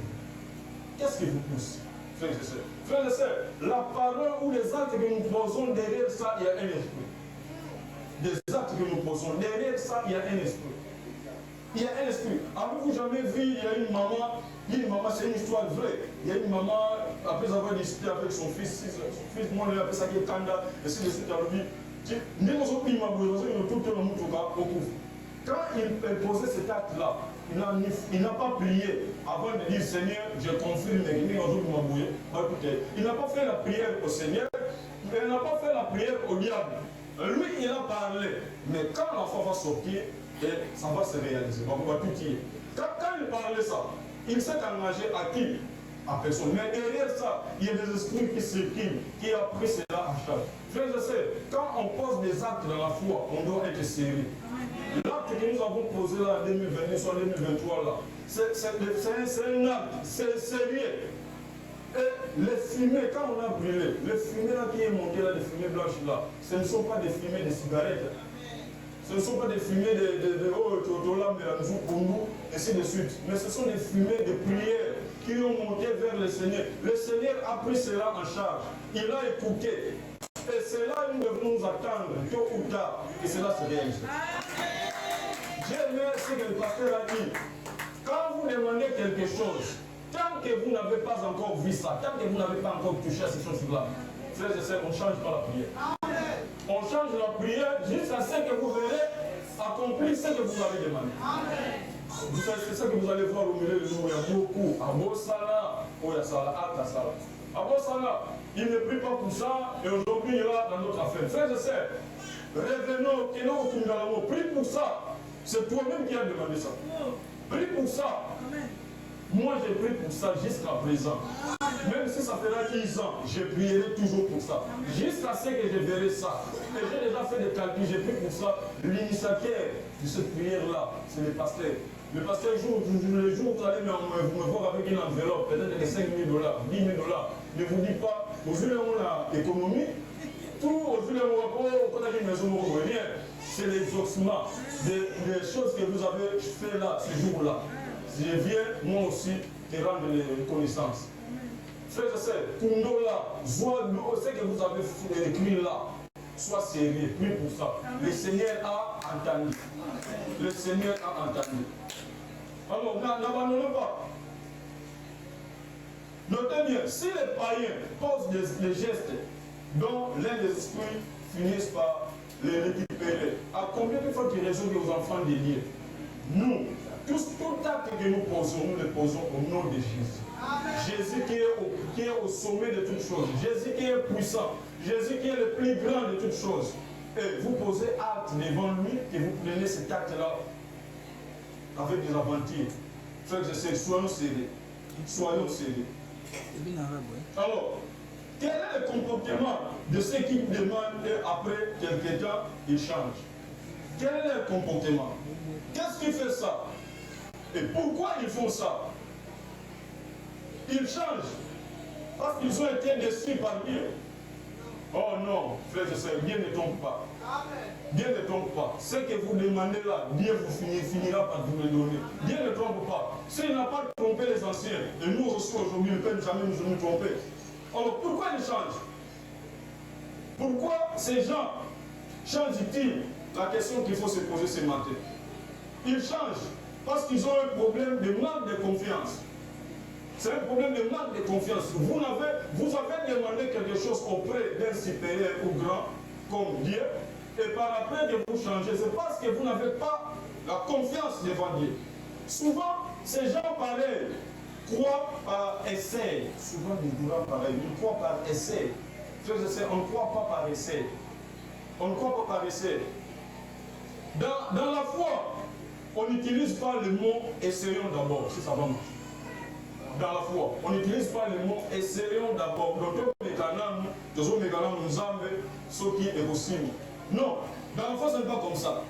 Qu'est-ce qui vous pousse? Frères et sœurs. Frères et sœurs, la parole ou les actes que nous posons derrière ça, il y a un esprit. Des actes que nous posons derrière ça, il y a un esprit. Il y a un esprit. Avez-vous jamais vu, il y a une maman, c'est une histoire vraie. Il y a une maman, après avoir discuté avec son fils, moi on appelle ça qui est Kanda, et c'est de suite à lui. Quand il posait cet acte-là, il n'a pas prié avant de dire Seigneur, je confirme, il n'a pas fait la prière au Seigneur, il n'a pas fait la prière au diable. Lui, il a parlé, mais quand l'enfant va sortir, ça va se réaliser, on va tout dire. Quand il parlait ça, il s'est engagé à qui? À personne. Mais derrière ça, il y a des esprits qui circulent, qui ont pris cela en charge. Frères et sœurs, quand on pose des actes dans la foi, on doit être sérieux. L'acte que nous avons posé là en 2022, soit 2023 là, c'est un acte, c'est sérieux. Et les fumées, quand on a brûlé, les fumées là qui est monté là, les fumées blanches là, ce ne sont pas des fumées de cigarettes. Ce ne sont pas des fumées de Totola, Melanzou, Koundou, et ainsi de suite. Mais ce sont des fumées de prière qui ont monté vers le Seigneur. Le Seigneur a pris cela en charge. Il a écouté. Et c'est là que nous devons nous attendre, tôt ou tard, que cela se réalise. J'ai aimé ce que le pasteur a dit. Quand vous demandez quelque chose, tant que vous n'avez pas encore vu ça, tant que vous n'avez pas encore touché à ces choses-là, frères et sœurs, on ne change pas la prière. On change la prière jusqu'à ce que vous verrez accomplir ce que vous avez demandé. Vous savez, c'est ça que vous allez voir au milieu de nous. Il y a beaucoup. Abosala, Oyasala, Atasala. Abosala, il ne prie pas pour ça et aujourd'hui il est là dans notre affaire. Frères et sœurs, revenons, prie pour ça. C'est toi-même qui as demandé ça. Prie pour ça. Moi, j'ai prié pour ça jusqu'à présent. Même si ça fera 10 ans, je prierai toujours pour ça. Jusqu'à ce que je verrai ça. Et j'ai déjà fait des calculs, j'ai prié pour ça. L'initiateur de cette prière-là, c'est le pasteur. Le pasteur, le jour où vous allez me voir avec une enveloppe, peut-être de 5 000 $, 10 000 $, ne vous dites pas, au vu où on a l'économie, tout au vu où on a une maison, c'est l'exaucement des choses que vous avez fait là, ce jour-là. Je viens, moi aussi, te rendre les connaissances. Frères et sœurs, pour nous là, ce que vous avez écrit là, sois sérieux, prie pour ça. Le Seigneur a entendu. Le Seigneur a entendu. Alors, n'abandonnons pas. Notez bien, si les païens posent des gestes dont l'un des esprits finissent par les récupérer, à combien de fois tu raisonnes aux enfants de Dieu? Nous, tout acte que nous posons, nous le posons au nom de Jésus. Amen. Jésus qui est au sommet de toutes choses. Jésus qui est puissant. Jésus qui est le plus grand de toutes choses. Et vous posez acte devant lui et vous prenez cet acte-là avec des aventures. Frères et sœurs, soyons sérieux. Soyons sérieux. Alors, Quel est le comportement de ceux qui demandent et après quelques temps, ils changent? Quel est leur comportement? Qu'est-ce qui fait ça? Et pourquoi ils font ça? Ils changent parce qu'ils ont été déçus par Dieu. Oh non, frères et sœurs, Dieu ne trompe pas. Dieu ne trompe pas. Ce que vous demandez là, Dieu vous finira par vous le donner. Dieu ne trompe pas. S'il n'a pas trompé les anciens, et nous aussi aujourd'hui, le Père ne jamais nous tromper. Alors pourquoi ils changent? Pourquoi ces gens changent-ils? La question qu'il faut se poser ce matin. Ils changent parce qu'ils ont un problème de manque de confiance. C'est un problème de manque de confiance. Vous avez demandé quelque chose auprès d'un supérieur ou grand comme Dieu, et par après que vous changez, c'est parce que vous n'avez pas la confiance devant Dieu. Souvent, ces gens pareils croient par essai. Souvent, les gens pareils, ils croient par essai. On ne croit pas par essai. On ne croit pas par essai. Dans la foi, on n'utilise pas le mot essayons d'abord, si ça va marcher. Dans la foi, on n'utilise pas le mot essayons d'abord. Non, dans la foi, ce n'est pas comme ça.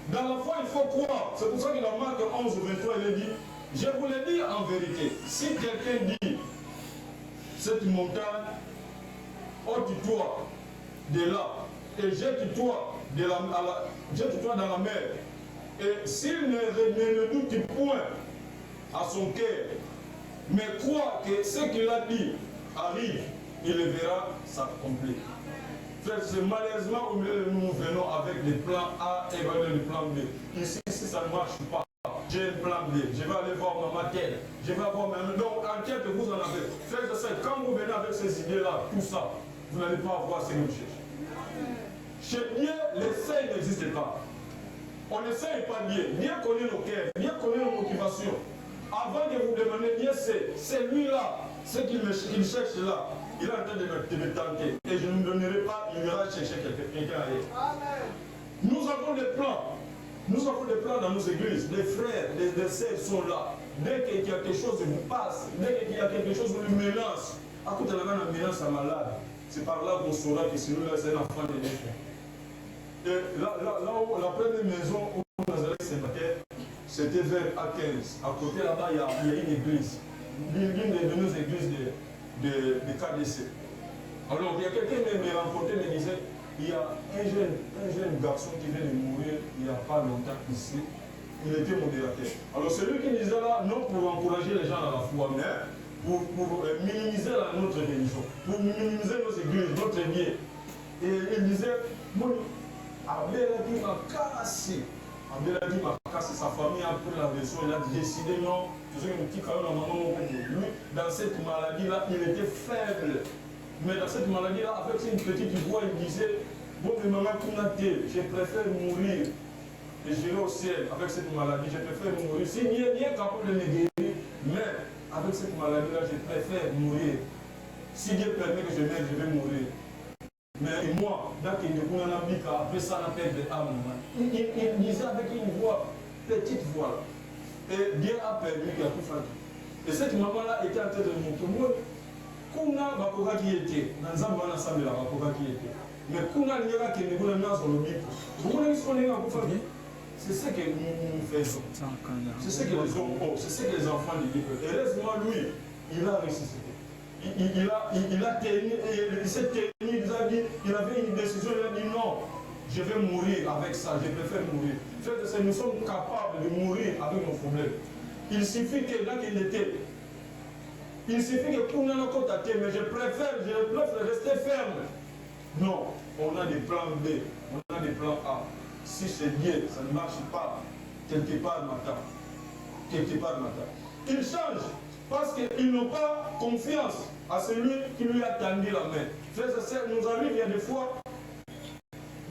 Dans la foi, il faut croire. C'est pour ça que dans Marc 11, 23, il est dit, je vous le dis en vérité, si quelqu'un dit, cette montagne, ôte-toi de là, et jette-toi dans la mer, et s'il ne doute point à son cœur, mais croit que ce qu'il a dit arrive, il le verra s'accomplir. Malheureusement, au milieu de nous venons avec des plans A et des plans B. Ici, si ça ne marche pas, j'ai un plan B. Je vais aller voir ma tête. Je vais voir ma... Donc, en tête, vous en avez. Frères et sœurs, quand vous venez avec ces idées-là, tout ça, vous n'allez pas avoir ce que vous cherchez. Chez Dieu, l'essai n'existe pas. On n'essaye pas Dieu. Dieu connaît nos cœurs. Dieu connaît nos motivations. Avant de vous demander, Dieu sait. C'est lui-là. Ce qu'il cherche là. Il est en train de me tenter. Et je ne donnerai pas, il ira chercher quelqu'un ailleurs. Nous avons des plans. Nous avons des plans dans nos églises. Les frères, les sœurs sont là. Dès qu'il y a quelque chose qui vous passe, dès qu'il y a quelque chose qui nous menace, à côté de la menace à malade, c'est par là qu'on saura que celui-là, c'est un enfant de Dieu. Et là où la première maison où nous allons se battre, c'était vers A15. À côté là-bas, il y a une église. L'une de nos églises de KDC. Alors, il y a quelqu'un qui me rencontrait, me disait, il y a un jeune garçon qui vient de mourir il n'y a pas longtemps ici. Il était modérateur. Alors, celui qui disait là, non pour encourager les gens à la foi, mais pour minimiser notre religion, pour minimiser nos églises, notre bien. Et il disait, bon, Abel a dit m'a cassé. Abel a dit m'a cassé. Sa famille a pris la leçon. Il a décidé non. Lui, dans cette maladie-là, il était faible. Mais dans cette maladie-là, avec une petite voix, il disait, bon, mais maman, je préfère mourir. Et j'irai au ciel avec cette maladie. Je préfère mourir. Si Dieu est capable de me guérir, mais avec cette maladie-là, je préfère mourir. Si Dieu permet que je meure, je vais mourir. Mais moi, après ça, on a perdu l'âme. Il disait avec une voix, petite voix. Et Dieu a permis qu'il a tout fait. Et cette maman-là était en train de montrer. Kuna bakoka qui était, dans un bon ensemble de la bakoka qui était. Mais Kuna n'y a que nous n'avons pas le but. C'est ce que nous faisons. C'est ce que les enfants de Dieu font. Heureusement, lui, il a ressuscité. Il a tenu, il s'est tenu, il avait une décision, il a dit non, je vais mourir avec ça, je préfère mourir. Nous sommes capables de mourir avec nos problèmes. Il suffit que là qu'il était, il suffit que pour nous contacter, mais je préfère rester ferme. Non, on a des plans B, on a des plans A. Si c'est Dieu, ça ne marche pas, quelque part matin. Il change parce qu'ils n'ont pas confiance à celui qui lui a tendu la main. Frères et sœurs, nous arrive, il y a des fois,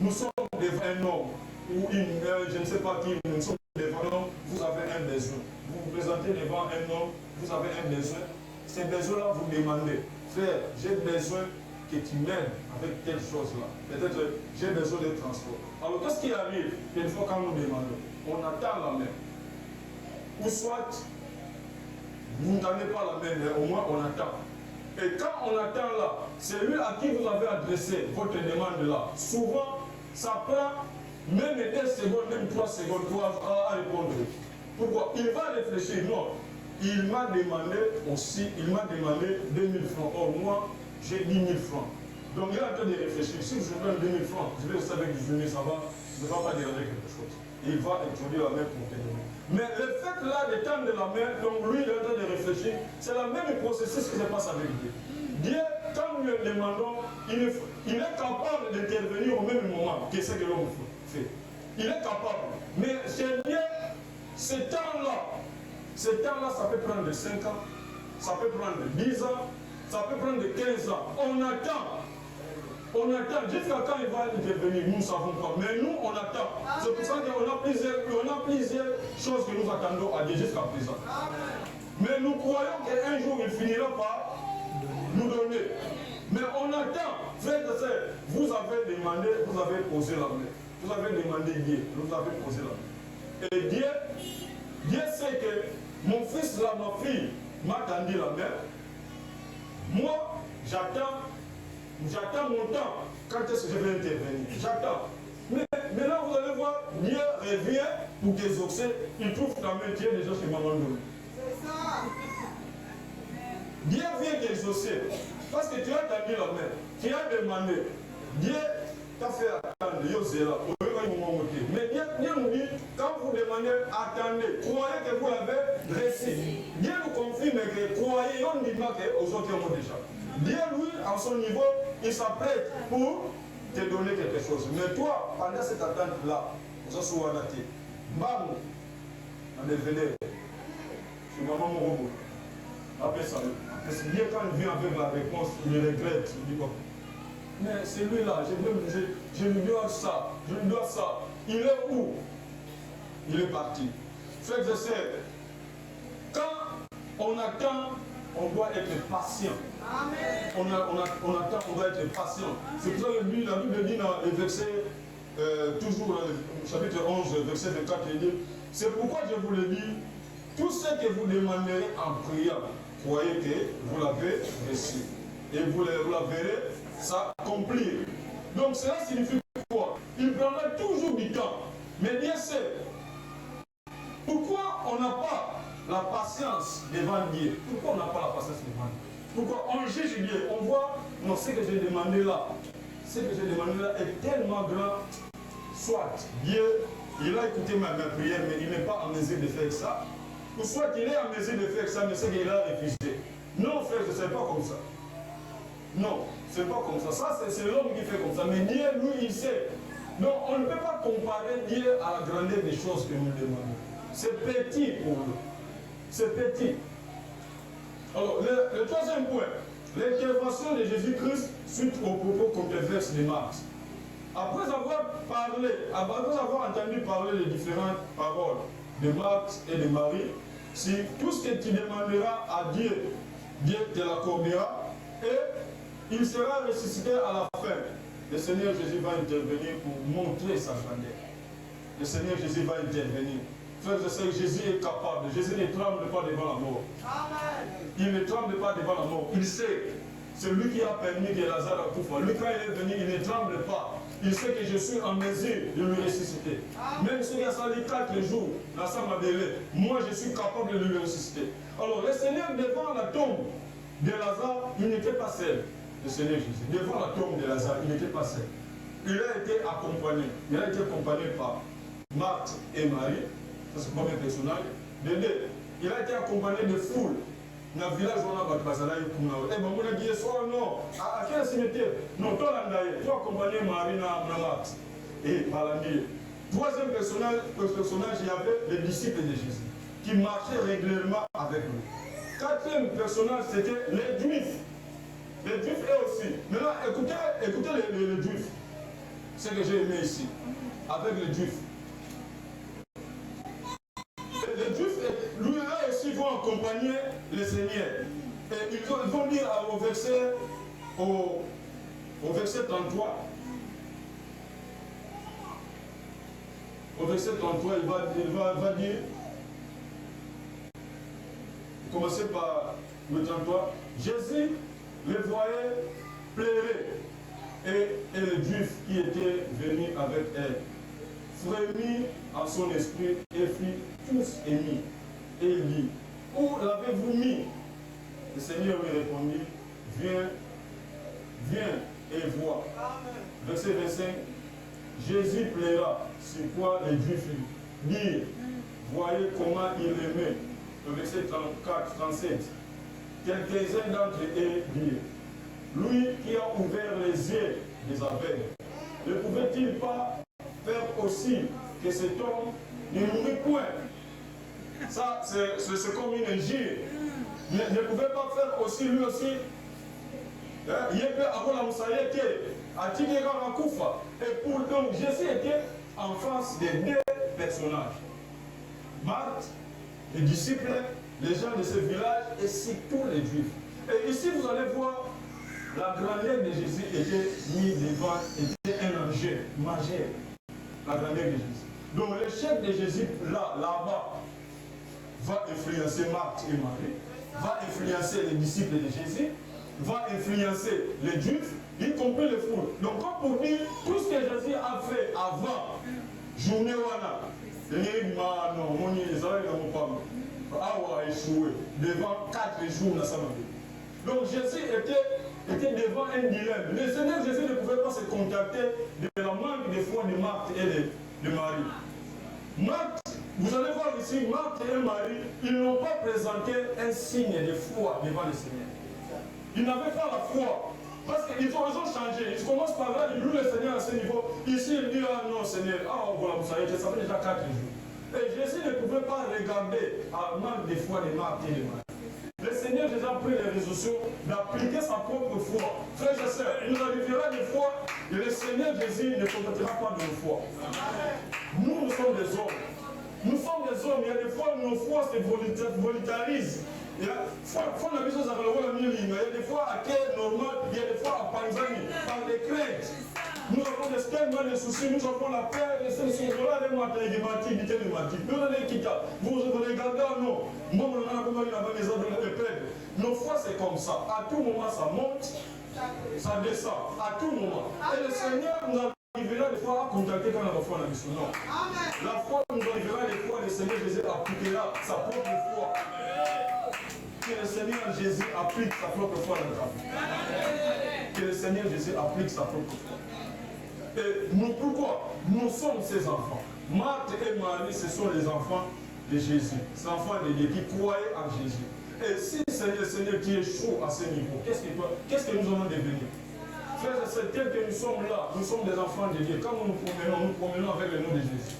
nous sommes devant un homme, ou je ne sais pas qui, nous sommes devant un homme, vous avez un besoin. Vous vous présentez devant un homme, vous avez un besoin. Ces besoins-là, vous demandez, frère, j'ai besoin que tu m'aides avec telle chose-là. Peut-être j'ai besoin de transport. Alors qu'est-ce qui arrive une fois quand nous demandons? On attend la main. Ou soit, vous ne tendez pas la main, mais au moins on attend. Et quand on attend là, celui à qui vous avez adressé votre demande là, souvent, ça prend même 2 secondes, même 3 secondes à répondre. Pourquoi? Il va réfléchir. Non, il m'a demandé aussi, il m'a demandé 2000 francs. Or, moi, j'ai 10 000 francs. Donc, il est en train de réfléchir. Si je donne 2000 francs, je vais savoir que 10 000, ça va, ne va pas déranger quelque chose. Il va introduire la main pour te donner. Mais le fait là de tendre la main, donc lui, il est en train de réfléchir, c'est le même processus qui se passe avec Dieu. Dieu, quand nous le demandons, il est capable d'intervenir au même moment que ce que l'homme fait. Il est capable. Mais chez Dieu, ce temps-là, ça peut prendre 5 ans, ça peut prendre 10 ans, ça peut prendre 15 ans. On attend jusqu'à quand il va intervenir, nous ne savons pas. Mais nous, on attend. C'est pour ça qu'on a plusieurs choses que nous attendons à Dieu jusqu'à présent. Mais nous croyons qu'un jour, il finira par nous donner. Mais on attend. Frères et sœurs, vous avez demandé, vous avez posé la main. Vous avez demandé Dieu, vous avez posé la main. Et Dieu sait que mon fils là, ma fille, m'a tendu la main. Moi, j'attends mon temps. Quand est-ce que je vais intervenir? J'attends. Mais maintenant, vous allez voir, Dieu revient pour t'exaucer. Il trouve ta main, Dieu déjà chez Maman Doulou. C'est ça. Dieu vient t'exaucer. Parce que tu as tendu la main. Tu as demandé. Dieu t'a fait attendre. Mais Dieu nous dit, quand vous demandez, attendez. Croyez que vous l'avez reçu. Dieu nous confirme que croyez, on ne dit pas aux autres mots déjà. Dieu, lui, à son niveau, il s'apprête pour te donner quelque chose. Mais toi, pendant cette attente-là, vous avez souvent daté. Bam, on est venu. Je suis maman mon robot. Après ça, parce que Dieu, quand il vient avec la réponse, il regrette. Il dit bon. Mais celui-là, je lui dois ça, je lui dois ça. Il est où? Il est parti. Frères et sœurs, quand on attend, on doit être patient. Amen. On attend, on doit être patient. C'est pour ça que la Bible dit dans le verset, toujours dans le chapitre 11, verset 24, il dit, c'est pourquoi je vous le dis, tout ce que vous demanderez en priant, croyez que vous l'avez reçu. Et vous la verrez s'accomplir. Donc cela signifie quoi? Il prendra toujours du temps. Mais bien sûr, pourquoi on n'a pas la patience devant Dieu? Pourquoi on n'a pas la patience devant Dieu? Pourquoi on juge Dieu? On voit, non, ce que j'ai demandé là, est tellement grand. Soit Dieu, il a écouté ma prière, mais il n'est pas en mesure de faire ça. Ou soit il est en mesure de faire ça, mais c'est qu'il a refusé. Non, frère, ce n'est pas comme ça. Non, c'est pas comme ça. Ça, c'est l'homme qui fait comme ça. Mais Dieu, lui, il sait. Donc, on ne peut pas comparer Dieu à la grandeur des choses que nous demandons. C'est petit pour nous. C'est petit. Alors, le troisième point, l'intervention de Jésus-Christ suite aux propos controversés de Marc. Après avoir entendu parler des différentes paroles de Marc et de Marie, si tout ce que tu demanderas à Dieu, Dieu te l'accordera et il sera ressuscité à la fin. Le Seigneur Jésus va intervenir pour montrer sa grandeur. Le Seigneur Jésus va intervenir. Frères et sœurs, Jésus est capable. Jésus ne tremble pas devant la mort. Amen. Il ne tremble pas devant la mort. Il sait. C'est lui qui a permis que Lazare accouche. Lui, quand il est venu, il ne tremble pas. Il sait que je suis en mesure de lui ressusciter. Même s'il a sali 4 jours, la salle m'a belé, moi je suis capable de lui ressusciter. Alors le Seigneur devant la tombe de Lazare, il n'était pas seul. Le Seigneur Jésus, devant la tombe de Lazare, il n'était pas seul. Il a été accompagné. Il a été accompagné par Marthe et Marie. Ça c'est le premier personnage. De deux, il a été accompagné de foules. Dans le village, on a basé là. Eh bien, on a dit, non, à quel cimetière? Non, toi, tu as accompagné Marie dans Marthe. Et par la nuit. Troisième personnage, il y avait les disciples de Jésus, qui marchaient régulièrement avec lui. Quatrième personnage, c'était les Juifs. Les Juifs, eux aussi. Maintenant, écoutez les Juifs. Ce que j'ai aimé ici, avec les Juifs. Les Juifs, lui, eux aussi, vont accompagner le Seigneur. Et ils vont dire au verset 33. Au verset 33, il va dire, commencer par le 33, Jésus le foyer pleurait. Et le juif qui était venu avec elle frémit en son esprit et fut tous émis. Et il dit, où l'avez-vous mis? Le Seigneur lui répondit, viens, viens et vois. Verset 25, Jésus plaira, sur quoi les Juifs dirent, voyez comment il aimait. Le verset 34, 37, quelques-uns d'entre eux dirent, lui qui a ouvert les yeux des aveugles, ne pouvait-il pas faire aussi que cet homme ne mourut point? Ça, c'est comme une injure. Ne pouvait pas faire aussi, lui aussi. Il peut avoir la moussaïe qui a tiré la koufa. Et pour donc, Jésus était en face des deux personnages. Marthe, les disciples, les gens de ce village et surtout les Juifs. Et ici, vous allez voir, la grandeur de Jésus était mise devant, était un enjeu majeur. La grandeur de Jésus. Donc, le chef de Jésus, là-bas, va influencer Marthe et Marie, va influencer les disciples de Jésus, va influencer les Juifs, y compris les foules. Donc, comme pour dire, tout ce que Jésus a fait avant, journée wana, a échoué devant 4 jours dans sa vie. Donc, Jésus était devant un dilemme. Le Seigneur Jésus ne pouvait pas se contenter de la manque de foi de Marthe et de Marie. Marthe, vous allez voir ici, Marthe et Marie, ils n'ont pas présenté un signe de foi devant le Seigneur. Ils n'avaient pas la foi. Parce qu'ils ont changé. Ils commencent par là, ils louent le Seigneur à ce niveau. Ici, ils disent, ah non, Seigneur, voilà, vous savez, ça fait déjà 4 jours. Et Jésus ne pouvait pas regarder à manque de foi de Marthe et de Marie. Le Seigneur Jésus a pris les résolutions d'appliquer sa propre foi. Frères et sœurs, il nous arrivera des fois et le Seigneur Jésus ne contentera pas de nos foi. Nous sommes des hommes. Nous sommes des hommes. Il y a des fois où nos foi se volontarisent. Il y a des fois à quai normal, il y a des fois à Panzani, par des craintes. Nous avons tellement de soucis, nous avons la peur, et c'est ce jour-là, les matins, les matins, les matins. Nous allons quitter. Vous regardez, non. Moi, on a besoin de maison de paix. Nos foi, c'est comme ça. À tout moment, ça monte, ça descend. À tout moment. Et le Seigneur nous arrivera des fois à contacter quand la foi a la mission. Non. La foi nous arrivera des fois, le Seigneur Jésus appliquera sa propre foi. Que le Seigneur Jésus applique sa propre foi dans notre vie. Que le Seigneur Jésus applique sa propre foi. Et nous, pourquoi? Nous sommes ses enfants. Marthe et Marie, ce sont les enfants de Jésus. Les enfants de Dieu qui croyaient en Jésus. Et si c'est le Seigneur qui échoue à ce niveau, qu'est-ce que nous allons devenir? Frères et sœurs, tel que nous sommes là, nous sommes des enfants de Dieu. Quand nous promenons avec le nom de Jésus.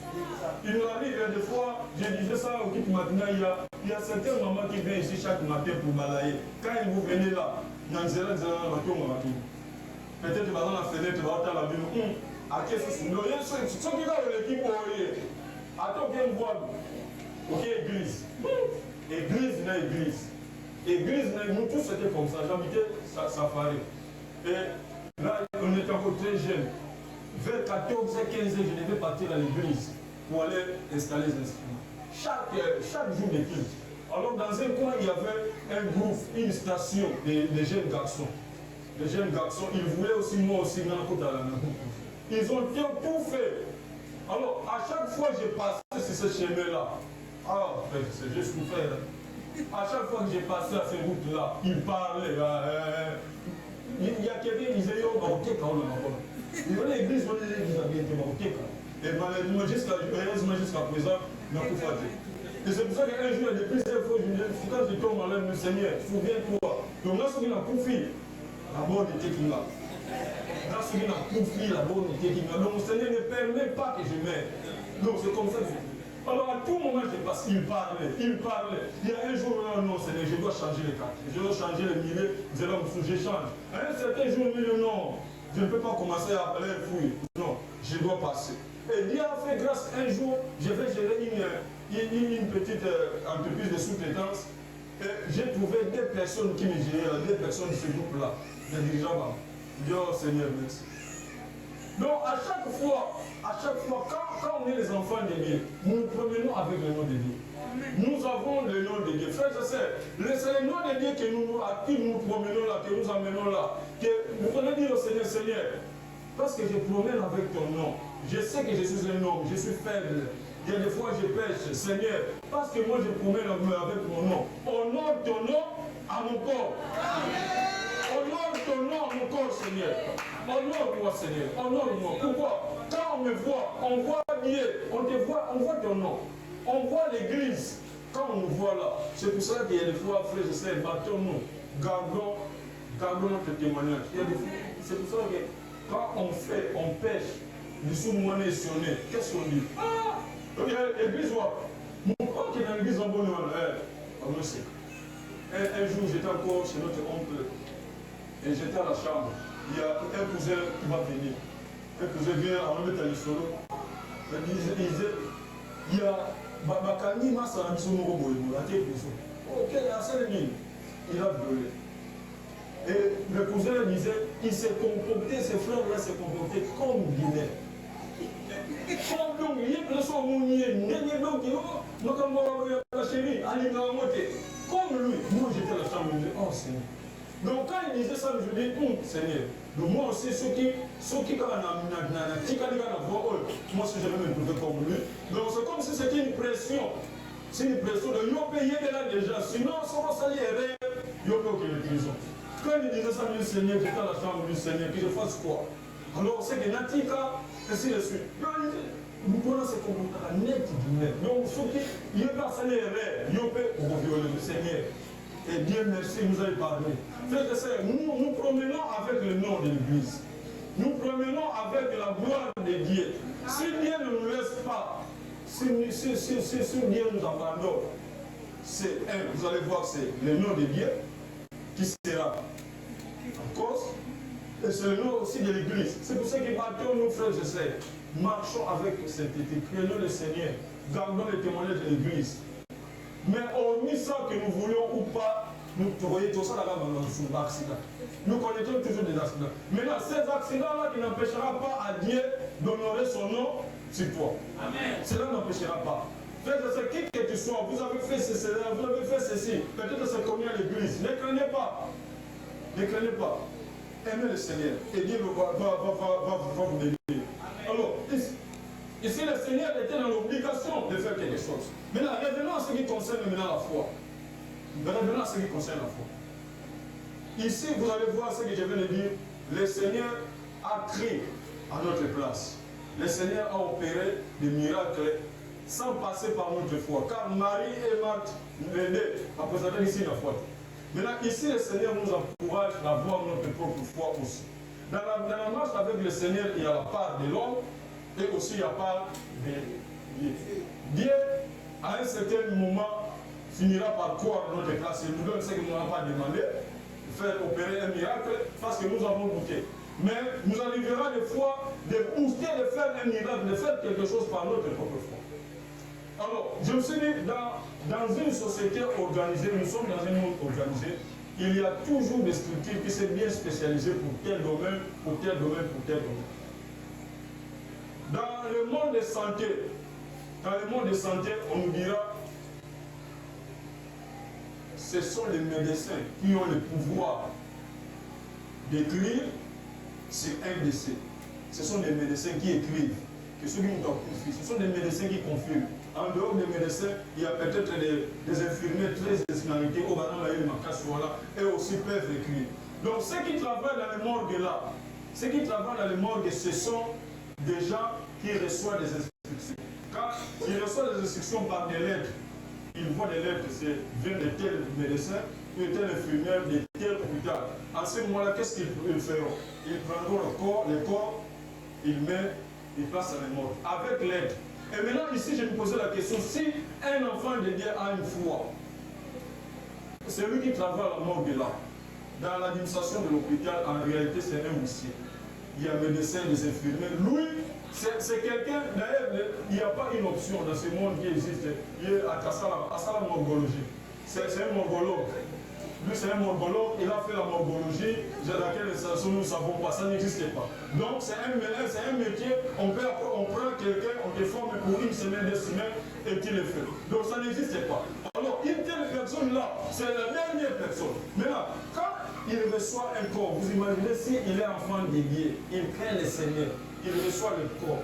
Il nous arrive des fois, je disais ça au kit matin, il y a certaines mamans qui viennent ici chaque matin pour balayer. Quand vous venez là, peut-être dans la fenêtre, dans la maison, à qui est-ce que vous voyez ceux qui ont l'équipe pour aller. Attends bien voir. Ok, église. Église, nous tous c'était comme ça. J'habitais Safari. Et là, on était encore très jeunes. Vers 14 et 15 ans, je devais partir à l'église pour aller installer les instruments. Chaque jour d'église. Alors, dans un coin, il y avait un groupe, une station de jeunes garçons. Les jeunes garçons, ils voulaient aussi, moi aussi, ils ont tout fait. Alors, à chaque fois que j'ai passé sur ce chemin-là, c'est juste pour faire. À chaque fois que j'ai passé à ces routes-là, ils parlaient. Il y a quelqu'un qui disait, il venait à l'église, et malheureusement, jusqu'à présent, il n'a pas fait. Et c'est pour ça qu'un jour, il y a des plusieurs fois, je me dis, quand je tombe malade, le Seigneur, souviens-toi. Donc là, ce qu'il a confié, la bonne était qu'il a. Là, ce qu'il a confié, la bonne était qu'il a. Donc le Seigneur ne permet pas que je meure. Donc c'est comme ça que je dis. Alors à tout moment, je passe, il parlait. Il y a un jour, non, Seigneur, je dois changer les cartes. Je dois changer le milieu, je change. À un certain jour, il dit, non, je ne peux pas commencer à appeler un fouille. Non, je dois passer. Et Dieu a fait grâce, un jour, je vais gérer une petite entreprise de sous-traitance. Et j'ai trouvé deux personnes qui me géraient, deux personnes de ce groupe-là, des dirigeants. Je dis, oh Seigneur, merci. Donc à chaque fois, quand on est les enfants de Dieu, nous nous promenons avec le nom de Dieu. Nous avons le nom de Dieu. Frères et sœurs, c'est le nom de Dieu à qui nous promenons là, que nous emmenons là. Que vous pouvez dire au Seigneur, Seigneur, parce que je promène avec ton nom. Je sais que je suis un homme, je suis faible. Il y a des fois je pêche, Seigneur, parce que moi je promène avec mon nom. Honore ton nom à mon corps. Honore ton nom à mon corps, Seigneur. Honore-moi, Seigneur. Honore-moi. Pourquoi? Quand on me voit, on voit Dieu, on te voit, on voit ton nom. On voit l'église. Quand on nous voit là, c'est pour ça qu'il y a des fois, frères et sœurs, battons-nous, gardons notre témoignage. C'est pour ça que quand on pêche, nous sommes monnaie sonnés, qu'est-ce qu'on dit? Ah! L'église, mon corps qui est dans l'église en bonne on sait. Un jour, j'étais encore chez notre oncle et j'étais à la chambre. Il y a un cousin qui va venir. Un cousin vient à me mettre à l'isolo. Il disait, il y a Bakani Massa Ansono Boyou, la tête de son. Ok, il y a 5 000. Il a violé. Et le cousin disait, il s'est comporté, ses frères-là s'est comporté comme Guinée. Comme lui, moi j'étais à la chambre, je disais, oh Seigneur. Donc quand il disait ça, je dis, Seigneur. Donc moi aussi, ceux qui quand moi si je vais me trouver comme lui. Donc c'est comme si c'était une pression. C'est une pression de yo payer là déjà. Sinon, ça va salir, yo paye aucune prison. Quand il disait ça, je dis, Seigneur, j'étais à la chambre, je dis, Seigneur, que je fasse quoi? Alors c'est que Natika, ainsi de suite. Nous prenons ce comportement net du net. Donc, ce qui est pas salaire, il peut violer le Seigneur. Et Dieu merci, nous avez parlé. Frères et sœurs, nous promenons avec le nom de l'Église. Nous promenons avec la gloire de Dieu. Si Dieu ne nous laisse pas, si Dieu nous abandonne, vous allez voir, c'est le nom de Dieu qui sera en cause. Et c'est le nom aussi de l'Église. C'est pour ça que battons nos frères et sœurs. Marchons avec cette été, craignons le Seigneur, gardons les témoignages de l'Église. Mais hormis ça que nous voulions ou pas, nous voyez tout ça là-bas dans l'accident. Nous connaissons toujours des accidents. Maintenant, ces accidents-là qui n'empêchera pas à Dieu d'honorer son nom sur toi. Amen. Cela n'empêchera pas. Frères et sœurs, qui que tu sois, vous avez fait ceci, vous avez fait ceci, peut-être c'est commis à l'Église. Ne craignez pas. Ne craignez pas. Aimez le Seigneur et Dieu va vous bénir. Alors, ici le Seigneur était dans l'obligation de faire quelque chose. Maintenant, revenons à ce qui concerne maintenant la foi. Revenons à ce qui concerne la foi. Ici, vous allez voir ce que je viens de dire. Le Seigneur a créé à notre place. Le Seigneur a opéré des miracles sans passer par notre foi. Car Marie et Marthe l'aidaient à présenter ici la foi. Maintenant, ici, le Seigneur nous encourage à voir notre propre foi aussi. Dans la marche avec le Seigneur, il y a la part de l'homme et aussi il y a la part de Dieu. Dieu, à un certain moment, finira par croire dans notre classe. Il nous donne ce qu'il nous a pas demandé, faire opérer un miracle, parce que nous avons goûté. Mais nous arriverons des fois de booster, de faire un miracle, de faire quelque chose par notre propre foi. Alors, je me suis dit, dans une société organisée, nous sommes dans un monde organisé, il y a toujours des structures qui sont bien spécialisées pour tel domaine, pour tel domaine, pour tel domaine. Dans le monde de santé, on nous dira, ce sont les médecins qui ont le pouvoir d'écrire sur un décès. Ce sont les médecins qui écrivent. Que ceux qui nous confient, ce sont des médecins qui confirment. En dehors des médecins, il y a peut-être des infirmiers très expérimentés au Banan et aussi peuvent écrire. Donc ceux qui travaillent dans les morgues là, ceux qui travaillent dans les morgues, ce sont des gens qui reçoivent des instructions. Quand ils reçoivent des instructions par des lettres, ils voient des lettres, c'est vient de tel médecin, de tel infirmière, de tel hôpital. À ce moment-là, qu'est-ce qu'ils feront? Ils prendront le corps, ils placent dans les morgues, avec l'aide. Et maintenant, ici, je me posais la question, si un enfant de Dieu a une foi, c'est lui qui travaille à la morgue là. Dans l'administration de l'hôpital, en réalité, c'est un huissier. Il y a médecin, des infirmiers. Lui, c'est quelqu'un, d'ailleurs, il n'y a pas une option dans ce monde qui existe. Il est à la morgologie. C'est un morgologue. lui c'est un morgologue, il a fait la morgologie, dans laquelle nous ne savons pas, ça n'existait pas. Donc c'est un métier, on prend quelqu'un, on te forme pour une semaine, 2 semaines, et tu le fais. Donc ça n'existait pas. Alors une telle personne-là, c'est la dernière personne. Maintenant, quand il reçoit un corps, vous imaginez s'il est enfant dédié, il craint le Seigneur, il reçoit le corps.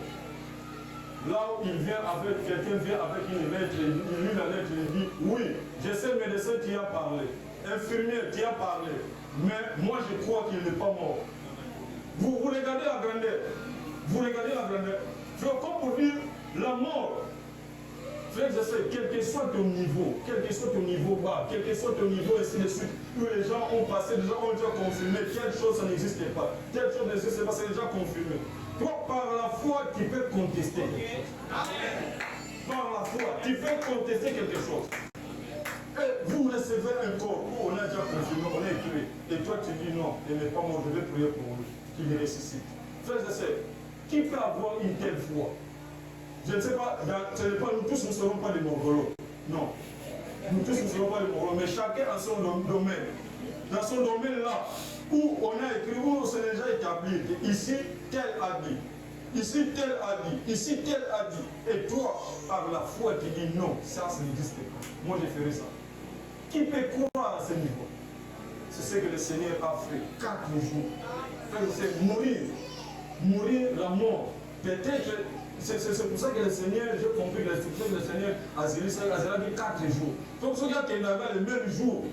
Là où il vient avec, quelqu'un vient avec une lettre, il lit la lettre, il dit, oui, je sais le médecin qui a parlé, infirmière qui a parlé, mais moi je crois qu'il n'est pas mort. Vous regardez la grandeur, vous regardez la grandeur. Comme pour dire, la mort, frère, je sais, quel que soit ton niveau, quel que soit ton niveau bas, quel que soit ton niveau, ainsi de suite, où les gens ont passé, les gens ont déjà confirmé, telle chose ça n'existait pas, telle chose n'existait pas, c'est déjà confirmé. Toi, par la foi, tu peux contester quelque chose. Par la foi, tu peux contester quelque chose. Et vous recevez un corps où on a déjà confirmé, on est tué. Et toi, tu dis non, il n'est pas mort, je vais prier pour lui, qu'il ressuscite. Frères et sœurs, qui peut avoir une telle foi? Je ne sais pas, nous tous ne serons pas des morgologues. Non. Nous tous ne serons pas des morgologues, mais chacun a son domaine. Dans son domaine là, où on a écrit, où c'est déjà établi, ici, tel a dit, ici, tel a dit, ici, tel a dit. Et toi, par la foi, tu dis non, ça n'existe pas. Moi, je ferai ça. Qui peut croire à ce niveau? C'est ce que le Seigneur a fait 4 jours. C'est mourir la mort. Peut-être, c'est pour ça que le Seigneur, j'ai compris, c'est pour ça que le Seigneur a dit 4 jours. Donc, ce gars qui est là le même jour,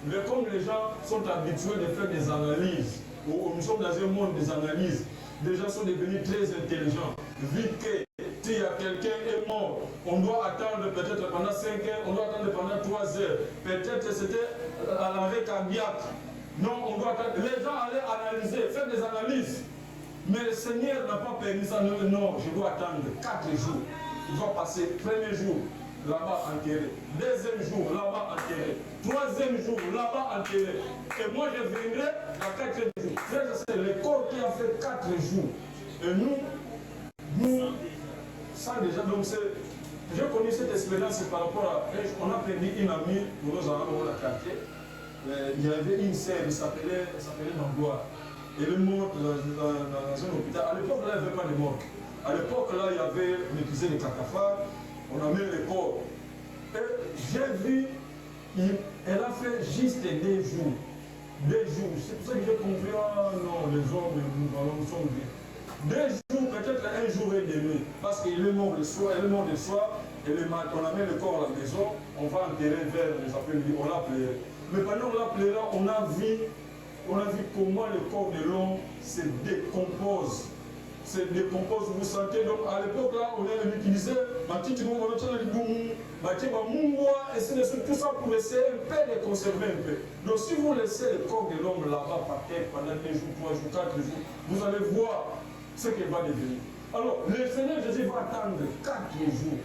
mais comme les gens sont habitués de faire des analyses, nous sommes dans un monde des analyses, les gens sont devenus très intelligents. Vite que s'il y a quelqu'un est mort, on doit attendre peut-être pendant 5 heures, on doit attendre pendant 3 heures. Peut-être c'était à l'arrêt cardiaque. Non, on doit attendre. Les gens allaient analyser, faire des analyses. Mais le Seigneur n'a pas permis ça. Non, je dois attendre 4 jours. Il doit passer, premier jour, là-bas enterré. Deuxième jour, là-bas enterré. Troisième jour, là-bas enterré. Et moi, je viendrai à 4e jour. C'est le corps qui a fait 4 jours. Et nous, ça déjà, donc j'ai connu cette expérience par rapport à. On a perdu une amie, nous allons dans le quartier. Il y avait une sœur, elle s'appelait Nangoa. Elle est morte dans un hôpital. À l'époque, là, il n'y avait pas de mort. À l'époque, là, il y avait, on utilisait des cataphares, on a mis les corps. Et j'ai vu, elle a fait juste 2 jours. 2 jours. C'est pour ça que j'ai compris, ah non, les hommes, nous sommes bien. 2 jours, peut-être 1 jour et demi. Parce qu'il est mort le soir, elle est morte le soir, et le matin, on a mis le corps à la maison, on va enterrer vers les après-midi, on l'a pleuré. Mais pendant qu'on l'a pleuré, on a vu comment le corps de l'homme se décompose. Se décompose, vous sentez. Donc à l'époque là, on a utilisé ainsi de suite, tout ça pour essayer un peu de conserver un peu. Donc si vous laissez le corps de l'homme là-bas par terre pendant 2 jours, 3 jours, 4 jours, vous allez voir ce qu'il va devenir. Alors le Seigneur Jésus va attendre 4 jours.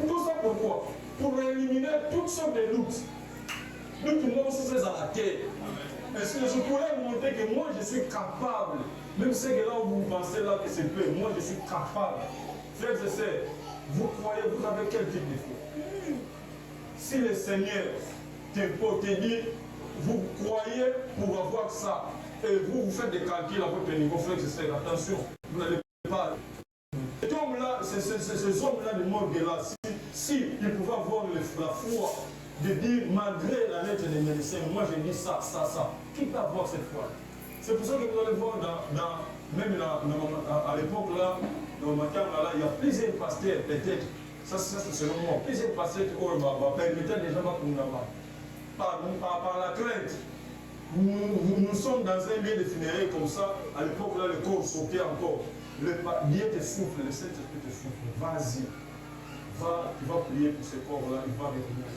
Tout ça pourquoi? Pour éliminer toutes sortes de doutes. Nous tout le monde se fait à la terre. Est-ce que je pourrais vous montrer que moi je suis capable, même ce que là où vous pensez là que c'est peu, moi je suis capable. Frères et sœurs, vous croyez, vous avez quel type de foi? Si le Seigneur te dit, vous croyez pour avoir ça, et vous faites des calculs à votre niveau, frères et sœurs, attention, vous n'allez pas. Cet homme-là, ces hommes-là de mort de là, si ils pouvaient avoir la foi, de dire, malgré la lettre des médecins, moi j'ai dit ça. Qui peut avoir cette foi? C'est pour ça que vous allez voir, même à l'époque là, dans le matin, il y a plusieurs pasteurs, peut-être, ça c'est selon moi, plusieurs pasteurs qui permettaient des gens par la crainte. Nous sommes dans un lieu de funérailles comme ça, à l'époque là, le corps sautait encore. Dieu te souffle, le Saint-Esprit te souffle, vas-y, tu vas prier pour ce corps-là, il va revenir.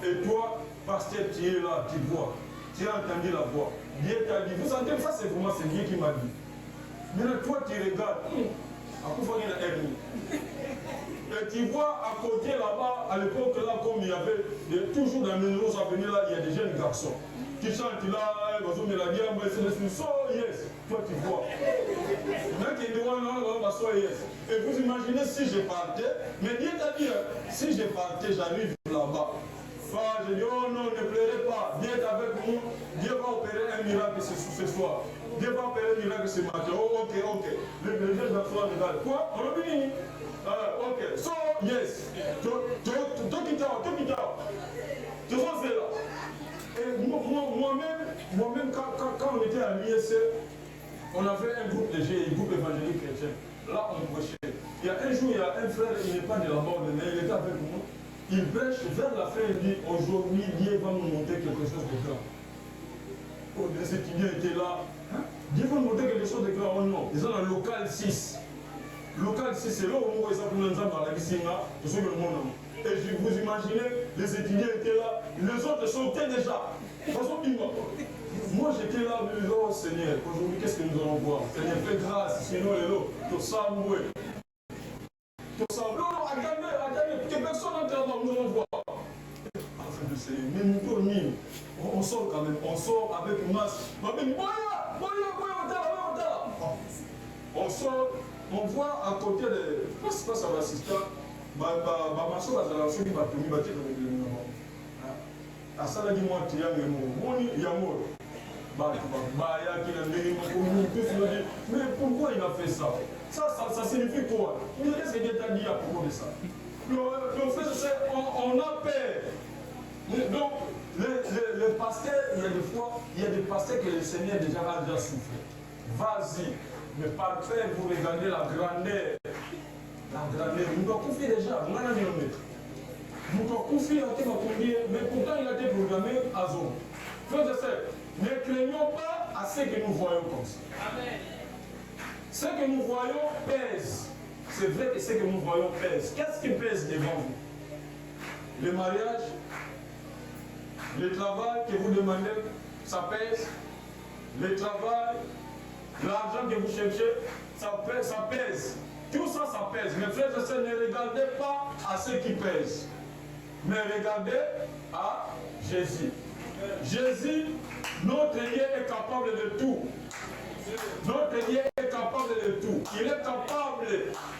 Et toi, pasteur, tu es là, tu vois, tu as entendu la voix. Dieu t'a dit, vous sentez, ça c'est vraiment c'est Dieu qui m'a dit. Maintenant, toi, tu regardes, à coup il y a hernie. Et tu vois à côté là-bas, à l'époque là, comme il y avait, toujours dans les nouveaux avenirs là, il y a des jeunes garçons. Qui chantent là, ils ont mis la diable, c'est le so yes. Toi, tu vois. Maintenant, tu dis, non, so yes. Et vous imaginez si je partais, mais Dieu t'a dit, si je partais, j'arrive là-bas. Je dis, oh non, ne pleurez pas, Dieu est avec bon, Dieu va opérer un miracle ce soir. Dieu va opérer un miracle ce matin. Oh, ok. Le jeune garçon regarde. Quoi? On a fini. Ok. So, yes. Tu vois, c'est là. Et moi-même, quand on était à l'ISC, on avait un groupe de GI, un groupe évangélique chrétien. Là, on prêchait. Il y a un jour, il y a un frère, il n'est pas de la mort, mais il était avec nous. Il prêche vers la fin, il dit, aujourd'hui, Dieu va nous montrer quelque chose de grand. Oh, les étudiants étaient là. Hein? Dieu va nous montrer quelque chose de grand. Oh non, ils sont dans le local 6. Local 6, c'est là où on voit ça pour nous dans la Bissinga, tout ce que le monde a. Et vous imaginez, les étudiants étaient là, les autres sautaient déjà. Moi j'étais là, mais oh Seigneur, aujourd'hui qu'est-ce que nous allons voir? Seigneur, fais grâce, sinon les lots, tout ça, moué. Non, attendez, que personne n'entre là, nous allons voir. Mais nous, on sort quand même, on sort avec une masse. On sort, on voit à côté de. Passe à l'assistant, ma soeur va lancer une batterie, à ça, il moi, tu as mais pourquoi il a fait ça? Ça signifie quoi? Qu'est-ce que Dieu t'a dit à propos de ça? Le fait, c'est on a peur. Donc, les pasteurs, il y a des fois, il y a des pasteurs que le Seigneur déjà a déjà soufflé. Vas-y, mais parfait, vous regardez la grandeur. La grandeur, nous doit confier déjà, nous allons mettre. Nous doit confier à tes mais pourtant il a été programmé à zone. Frères et sœurs, ne craignons pas à ce que nous voyons comme ça. Amen. Ce que nous voyons pèse. C'est vrai que ce que nous voyons pèse. Qu'est-ce qui pèse devant vous? Le mariage, le travail que vous demandez, ça pèse. Le travail, l'argent que vous cherchez, ça pèse. Tout ça, ça pèse. Mais frères et sœurs, ne regardez pas à ce qui pèse. Mais regardez à Jésus. Jésus, notre Dieu est capable de tout. Notre Dieu est capable de tout. Il est capable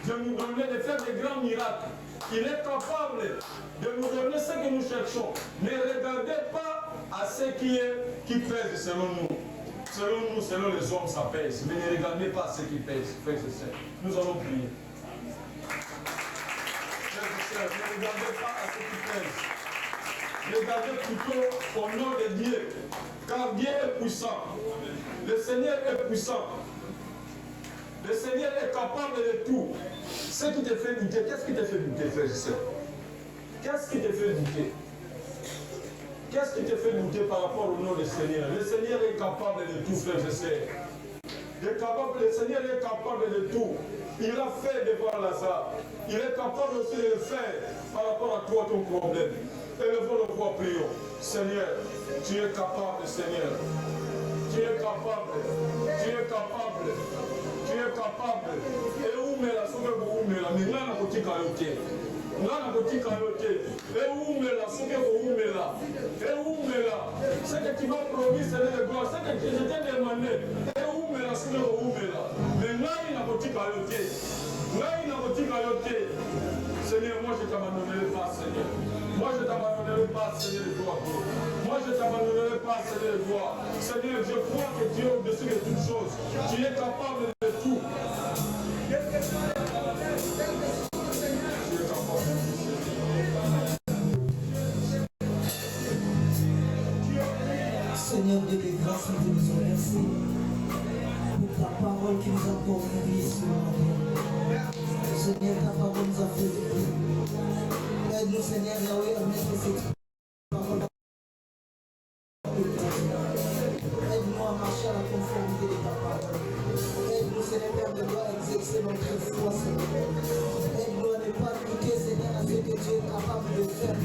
de nous donner, de faire des grands miracles. Il est capable de nous donner ce que nous cherchons. Ne regardez pas à ce qui pèse selon nous. Selon nous, selon les hommes, ça pèse. Mais ne regardez pas à ce qui pèse. Nous allons prier. Ne regardez pas à ce qui pèse. Regardez plutôt au nom de Dieu. Car Dieu est puissant. Le Seigneur est puissant. Le Seigneur est capable de tout. Ce qui te fait douter, qu'est-ce qui te fait douter, frère et sœur? Qu'est-ce qui te fait douter? Qu'est-ce qui te fait douter par rapport au nom du Seigneur? Le Seigneur est capable de tout, frère et sœur. Le Seigneur est capable de tout. Il a fait devant Lazare. Il est capable aussi de le faire par rapport à toi, ton problème. Élevons le voix, prions. Seigneur, tu es capable, Seigneur. Tu es capable. Tu es capable. Tu es capable. Et où me la sauve pour où me la? Mais là, on a petit cailloté. Là, on a petit cailloté. Et où me la sauve pour où me la? Et où me la? Ce que tu m'as promis, Seigneur de gloire. Ce que je t'ai demandé. Et où me la sauve pour où me la? Mais là, il a petit cailloté. Là, il a petit cailloté. Seigneur, moi, je ne t'abandonnerai pas, Seigneur. Moi, je ne t'abandonnerai pas, Seigneur de gloire. Moi, je ne t'abandonnerai pas, Seigneur de gloire. Seigneur, je crois que tu es au-dessus de toutes choses. Tu es capable de tout. Tu es capable de tout. Seigneur Dieu de grâce, nous te disons merci pour ta parole qui nous a conduits ce matin. Seigneur, ta parole nous a fait du bien. Aide-nous, Seigneur, Yahweh, à mettre cette parole. Aide-nous à marcher à la conformité de ta parole. Aide-nous, Seigneur, Père de gloire, à exercer notre foi, Seigneur. Aide-nous à ne pas douter, Seigneur, à ce que tu es capable de faire.